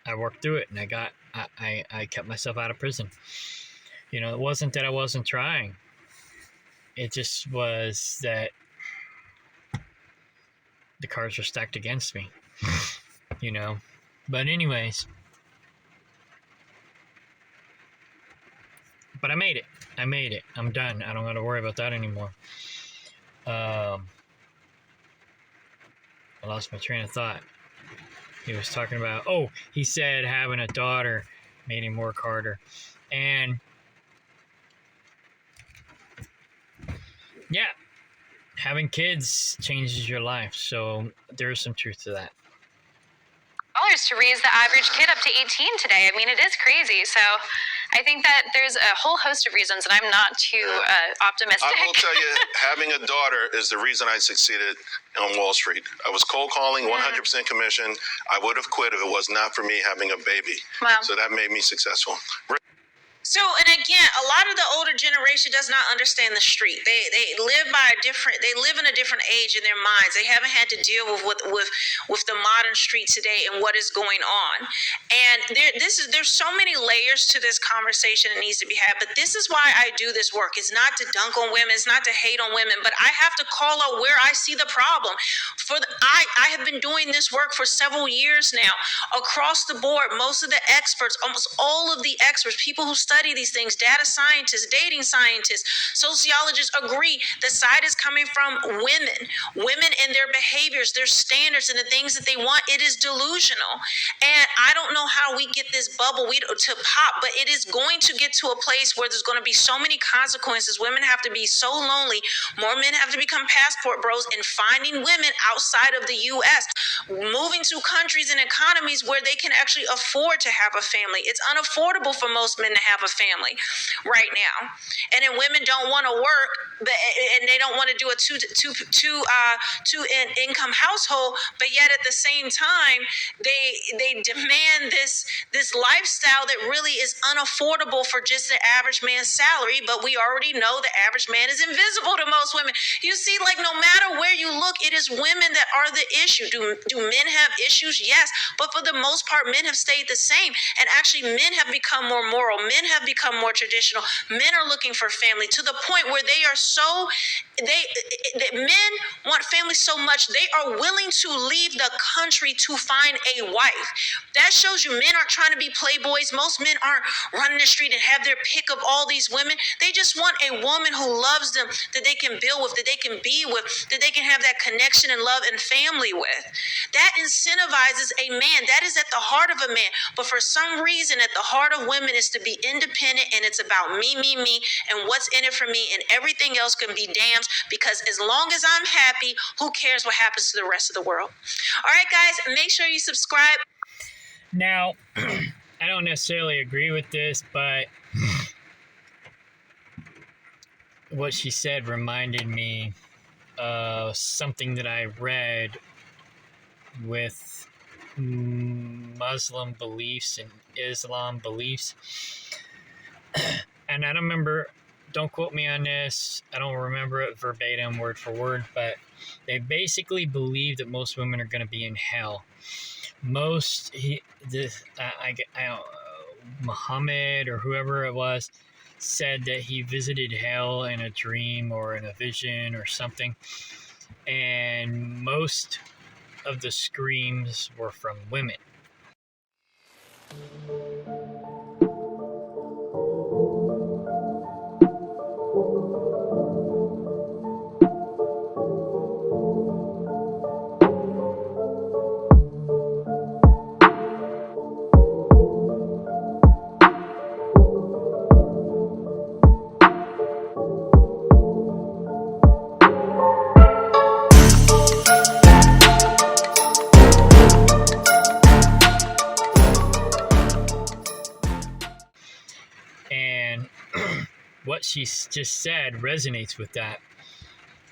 A: I worked through it, and I kept myself out of prison. It wasn't that I wasn't trying. It just was that the cards were stacked against me, But anyways, but I made it. I'm done. I don't got to worry about that anymore. I lost my train of thought. He was talking about, he said having a daughter made him work harder. And yeah, having kids changes your life. So there's some truth to that.
C: Dollars to raise the average kid up to 18 today. I mean, it is crazy. So I think that there's a whole host of reasons, and I'm not too optimistic.
B: I will tell you, having a daughter is the reason I succeeded on Wall Street. I was cold calling, 100% commission. I would have quit if it was not for me having a baby.
C: Wow.
B: So that made me successful.
D: So, and again, a lot of the older generation does not understand the street. They live in a different age in their minds. They haven't had to deal with the modern street today and what is going on. And there's so many layers to this conversation that needs to be had. But this is why I do this work. It's not to dunk on women. It's not to hate on women. But I have to call out where I see the problem. I have been doing this work for several years now. Across the board, most of the experts, almost all of the experts, people who study these things, data scientists, dating scientists, sociologists agree the side is coming from women and their behaviors, their standards, and the things that they want. It is delusional. And I don't know how we get this bubble to pop, but it is going to get to a place where there's going to be so many consequences. Women have to be so lonely. More men have to become passport bros and finding women outside of the U.S., moving to countries and economies where they can actually afford to have a family. It's unaffordable for most men to have a family right now. And then women don't want to work, and they don't want to do a two income household, but yet at the same time they demand this lifestyle that really is unaffordable for just the average man's salary. But we already know the average man is invisible to most women. You see, like, no matter where you look, it is women that are the issue. Do men have issues? Yes, but for the most part, men have stayed the same. And actually, men have become more moral. Men have become more traditional. Men are looking for family to the point where they are men want family so much they are willing to leave the country to find a wife. That shows you men aren't trying to be playboys. Most men aren't running the street and have their pick of all these women. They just want a woman who loves them, that they can build with, that they can be with, that they can have that connection and love and family with. That incentivizes a man. That is at the heart of a man. But for some reason, at the heart of women is to be independent, and it's about me, and what's in it for me, and everything else can be damned, because as long as I'm happy, who cares what happens to the rest of the world? All right, guys, make sure you subscribe.
A: Now, I don't necessarily agree with this, but what she said reminded me of something that I read with Muslim beliefs and Islam beliefs. And I don't remember, don't quote me on this, I don't remember it verbatim, word for word, but they basically believe that most women are going to be in hell. Muhammad or whoever it was said that he visited hell in a dream or in a vision or something, and most of the screams were from women. what she just said resonates with that.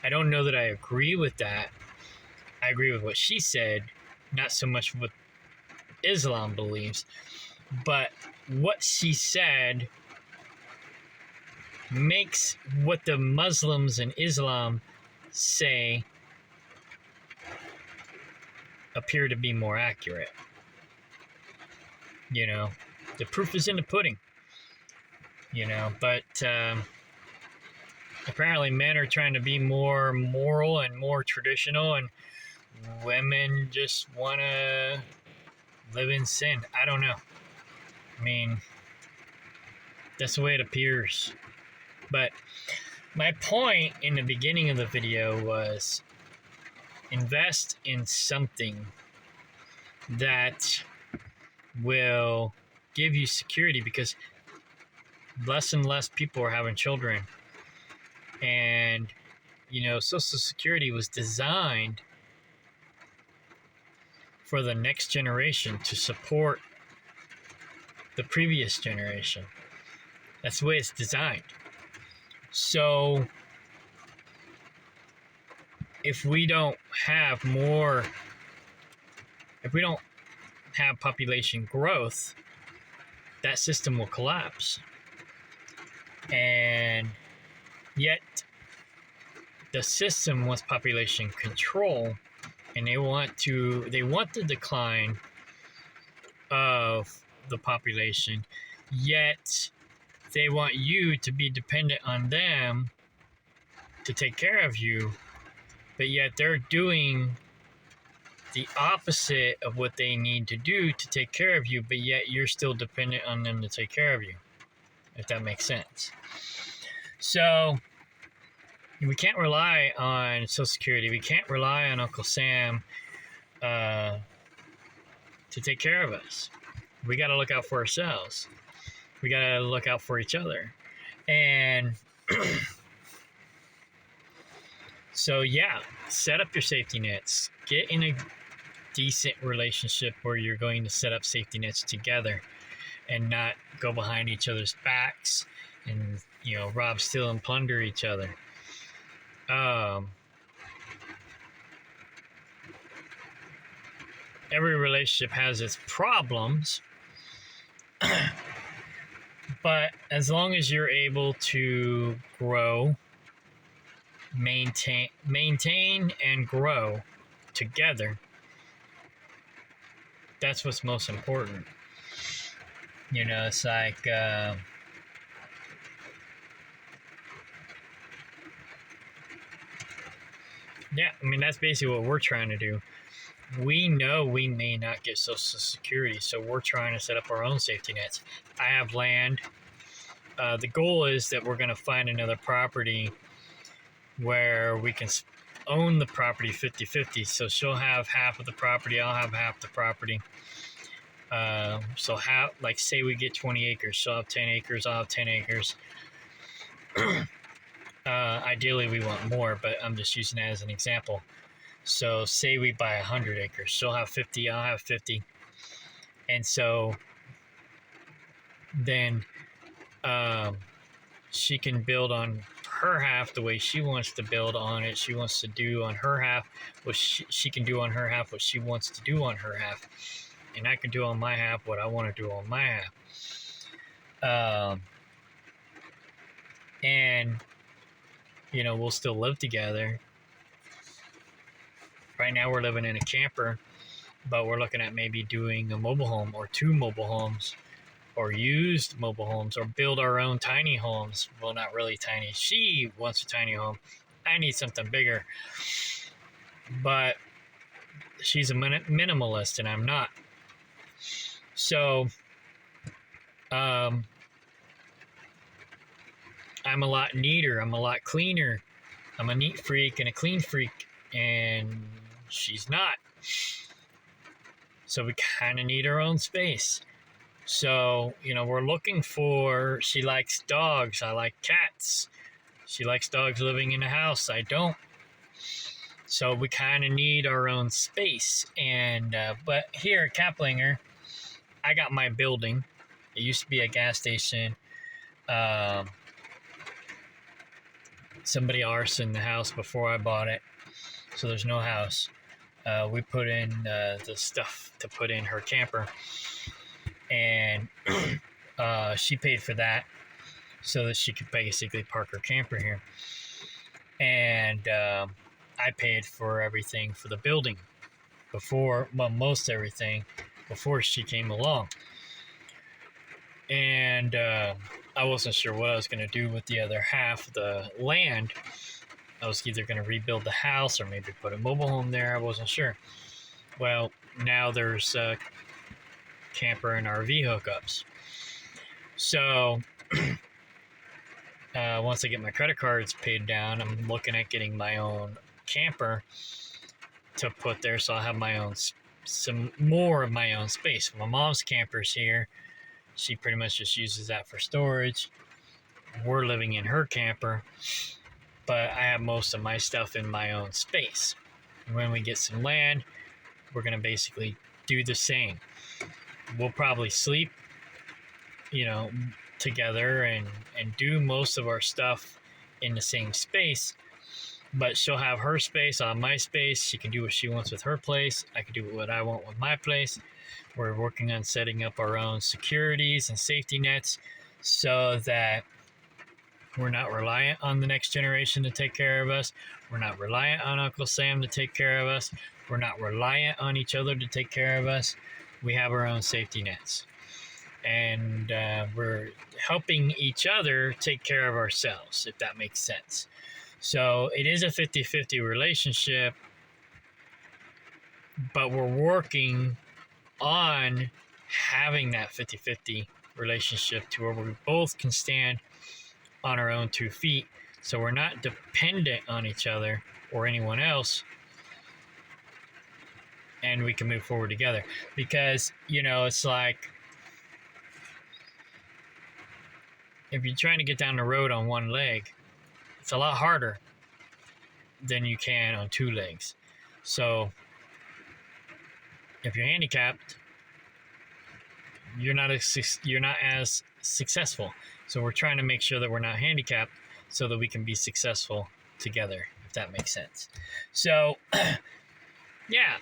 A: I don't know that I agree with that. I agree with what she said, not so much what Islam believes. But what she said makes what the Muslims and Islam say appear to be more accurate. You know, the proof is in the pudding. You know, but apparently men are trying to be more moral and more traditional, and women just want to live in sin. I don't know. I mean, that's the way it appears. But my point in the beginning of the video was invest in something that will give you security, because less and less people are having children. And, you know, Social Security was designed for the next generation to support the previous generation. That's the way it's designed. So if we don't have population growth, that system will collapse. And yet the system wants population control, and they want the decline of the population, yet they want you to be dependent on them to take care of you, but yet they're doing the opposite of what they need to do to take care of you, but yet you're still dependent on them to take care of you, if that makes sense. So we can't rely on Social Security. We can't rely on Uncle Sam to take care of us. We got to look out for ourselves. We got to look out for each other. And so, yeah, set up your safety nets. Get in a decent relationship where you're going to set up safety nets together and not go behind each other's backs and, you know, rob, steal, and plunder each other. Every relationship has its problems, but as long as you're able to grow, maintain and grow together, that's what's most important. You know, it's like yeah, I mean, that's basically what we're trying to do. We know we may not get Social Security, so we're trying to set up our own safety nets. I have land. The goal is that we're going to find another property where we can own the property 50-50. So she'll have half of the property, I'll have half the property. So like say we get 20 acres, she'll have 10 acres, I'll have 10 acres. Ideally we want more, but I'm just using that as an example. So say we buy 100 acres, she'll have 50, I'll have 50. And so then she can build on her half the way she wants to build on it. She wants to do on her half what she can do on her half what she wants to do on her half. And I can do on my half what I want to do on my half. And, you know, we'll still live together. Right now we're living in a camper, but we're looking at maybe doing a mobile home or 2 mobile homes, or used mobile homes, or build our own tiny homes. Well, not really tiny. She wants a tiny home. I need something bigger. But she's a minimalist and I'm not. So I'm a lot neater. I'm a lot cleaner. I'm a neat freak and a clean freak, and she's not. So we kind of need our own space. So, you know, we're looking for, she likes dogs. I like cats. She likes dogs living in the house. I don't. So we kind of need our own space. And, but here at Kaplinger, I got my building. It used to be a gas station. somebody arsoned the house before I bought it, so there's no house. We put in the stuff to put in her camper, and she paid for that so that she could basically park her camper here. And I paid for everything for the building before, well, most everything before she came along. And I wasn't sure what I was going to do with the other half of the land. I was either going to rebuild the house or maybe put a mobile home there. I wasn't sure. Well, now there's camper and RV hookups. So once I get my credit cards paid down, I'm looking at getting my own camper to put there, so I'll have my own, some more of my own space. My mom's camper's here. She pretty much just uses that for storage. We're living in her camper, but I have most of my stuff in my own space. When we get some land, we're going to basically do the same. We'll probably sleep, together and do most of our stuff in the same space, but she'll have her space on my space. She can do what she wants with her place. I can do what I want with my place. We're working on setting up our own securities and safety nets so that we're not reliant on the next generation to take care of us. We're not reliant on Uncle Sam to take care of us. We're not reliant on each other to take care of us. We have our own safety nets. And we're helping each other take care of ourselves, if that makes sense. So it is a 50-50 relationship, but we're working on having that 50-50 relationship to where we both can stand on our own 2 feet, so we're not dependent on each other or anyone else, and we can move forward together. Because, it's like, if you're trying to get down the road on one leg, it's a lot harder than you can on 2 legs. So if you're handicapped, you're not as successful. So we're trying to make sure that we're not handicapped so that we can be successful together, if that makes sense. So yeah,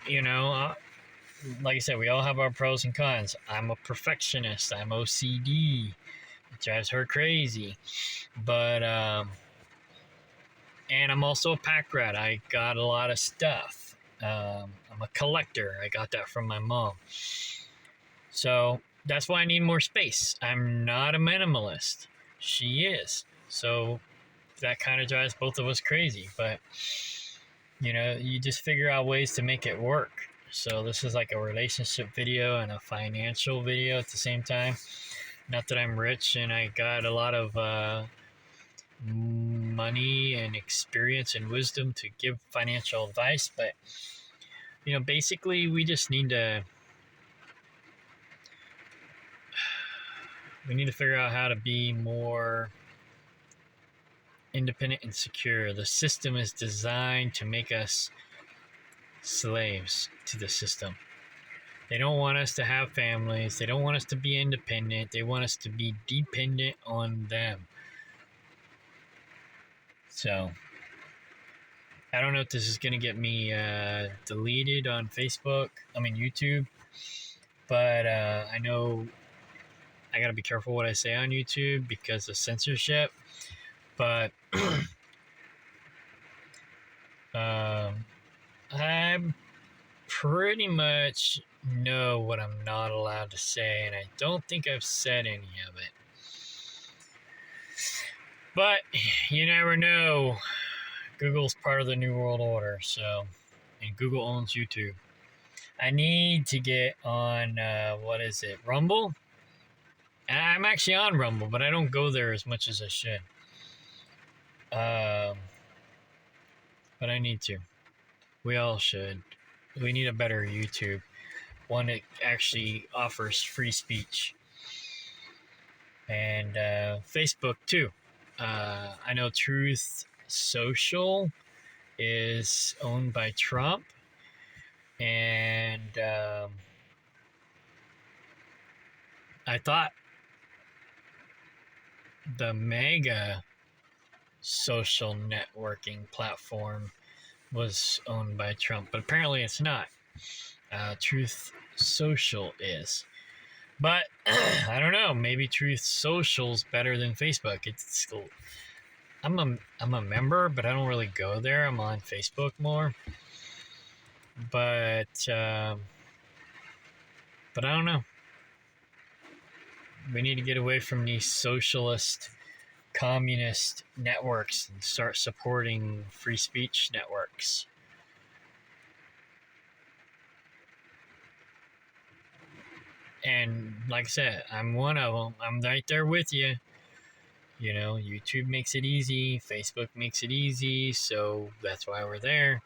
A: like I said, we all have our pros and cons. I'm a perfectionist. I'm OCD. It drives her crazy. But and I'm also a pack rat. I got a lot of stuff. I'm a collector. I got that from my mom. So that's why I need more space. I'm not a minimalist. She is. So that kind of drives both of us crazy. But, you just figure out ways to make it work. So this is like a relationship video and a financial video at the same time. Not that I'm rich and I got a lot of money and experience and wisdom to give financial advice, but basically we just need to figure out how to be more independent and secure. The system is designed to make us slaves to the system. They don't want us to have families. They don't want us to be independent. They want us to be dependent on them. So I don't know if this is going to get me deleted on YouTube, but I know I got to be careful what I say on YouTube because of censorship. But I pretty much know what I'm not allowed to say, and I don't think I've said any of it. But you never know. Google's part of the New World Order, and Google owns YouTube. I need to get on, Rumble? And I'm actually on Rumble, but I don't go there as much as I should. But I need to. We all should. We need a better YouTube. One that actually offers free speech. And Facebook, too. I know Truth Social is owned by Trump. And I thought the MAGA social networking platform was owned by Trump, but apparently it's not. Truth Social is. But I don't know. Maybe Truth Social's better than Facebook. I'm a member, but I don't really go there. I'm on Facebook more. But I don't know. We need to get away from these socialist, communist networks and start supporting free speech networks. And like I said, I'm one of them. I'm right there with you. You know, YouTube makes it easy. Facebook makes it easy. So that's why we're there.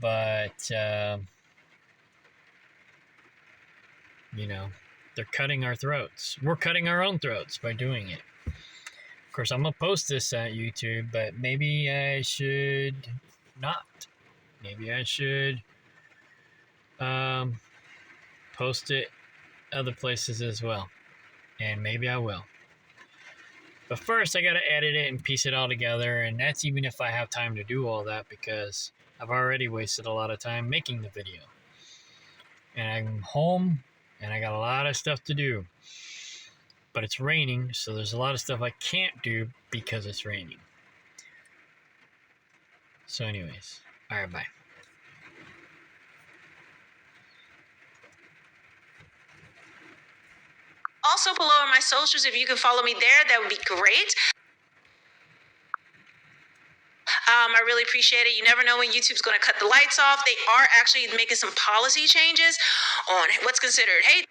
A: But, you know, they're cutting our throats. We're cutting our own throats by doing it. Of course, I'm going to post this at YouTube, but maybe I should not. Maybe I should post it other places as well. And maybe I will. But first, I got to edit it and piece it all together. And that's even if I have time to do all that, because I've already wasted a lot of time making the video. And I'm home and I got a lot of stuff to do. But it's raining, so there's a lot of stuff I can't do because it's raining. So anyways, all right, bye.
D: Also below are my socials. If you can follow me there, that would be great. I really appreciate it. You never know when YouTube's going to cut the lights off. They are actually making some policy changes on what's considered hate.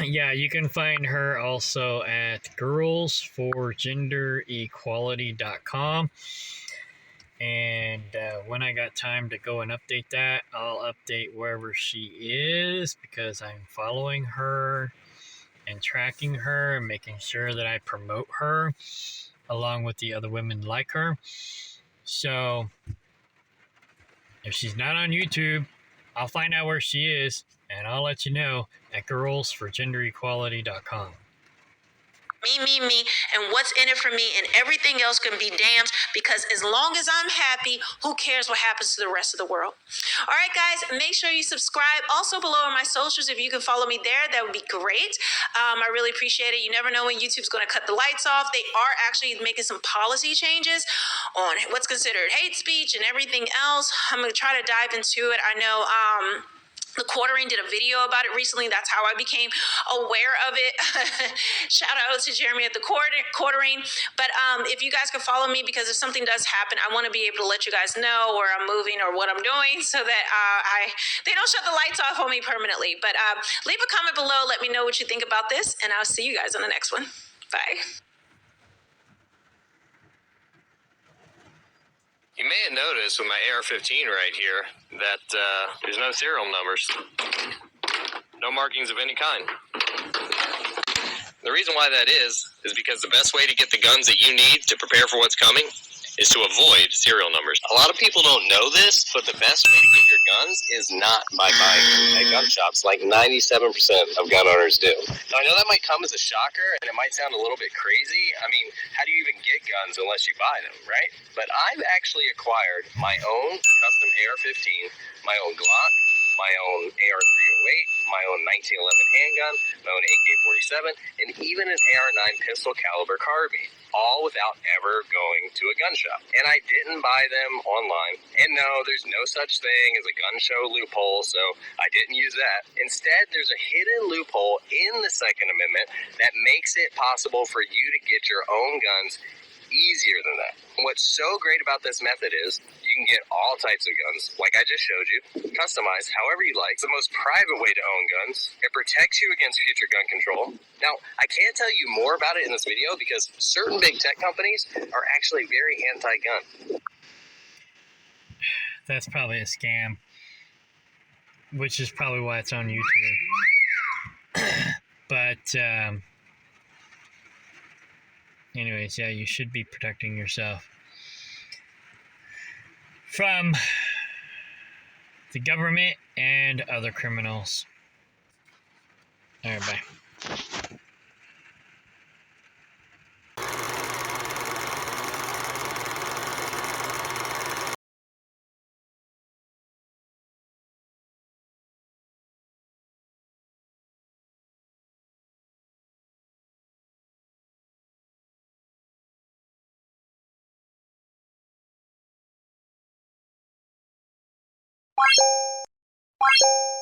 A: Yeah, you can find her also at girlsforgenderequality.com. And when I got time to go and update that, I'll update wherever she is, because I'm following her and tracking her and making sure that I promote her along with the other women like her. So if she's not on YouTube, I'll find out where she is and I'll let you know at girlsforgenderequality.com.
D: Me, and what's in it for me, and everything else can be damned, because as long as I'm happy, who cares what happens to the rest of the world? All right, guys, make sure you subscribe. Also below are my socials. If you can follow me there, that would be great. I really appreciate it. You never know when YouTube's going to cut the lights off. They are actually making some policy changes on what's considered hate speech and everything else. I'm going to try to dive into it. I know, The Quartering did a video about it recently. That's how I became aware of it. Shout out to Jeremy at The Quartering. But if you guys can follow me, because if something does happen, I want to be able to let you guys know where I'm moving or what I'm doing, so that they don't shut the lights off on me permanently. But leave a comment below. Let me know what you think about this, and I'll see you guys on the next one. Bye.
H: You may have noticed with my AR-15 right here that there's no serial numbers, no markings of any kind. The reason why that is because the best way to get the guns that you need to prepare for what's coming is to avoid serial numbers. A lot of people don't know this, but the best way to get your guns is not by buying at gun shops, like 97% of gun owners do. Now, I know that might come as a shocker, and it might sound a little bit crazy. I mean, how do you even get guns unless you buy them, right? But I've actually acquired my own custom AR-15, my own Glock, my own AR-308, my own 1911 handgun, my own AK-47, and even an AR-9 pistol caliber carbine, all without ever going to a gun shop. And I didn't buy them online. And no, there's no such thing as a gun show loophole, so I didn't use that. Instead, there's a hidden loophole in the Second Amendment that makes it possible for you to get your own guns easier than that. What's so great about this method is you can get all types of guns, like I just showed you, customized however you like. It's the most private way to own guns. It protects you against future gun control. Now, I can't tell you more about it in this video because certain big tech companies are actually very anti-gun.
A: That's probably a scam, which is probably why it's on YouTube. But anyways, yeah, you should be protecting yourself from the government and other criminals. All right, bye.
C: Bye.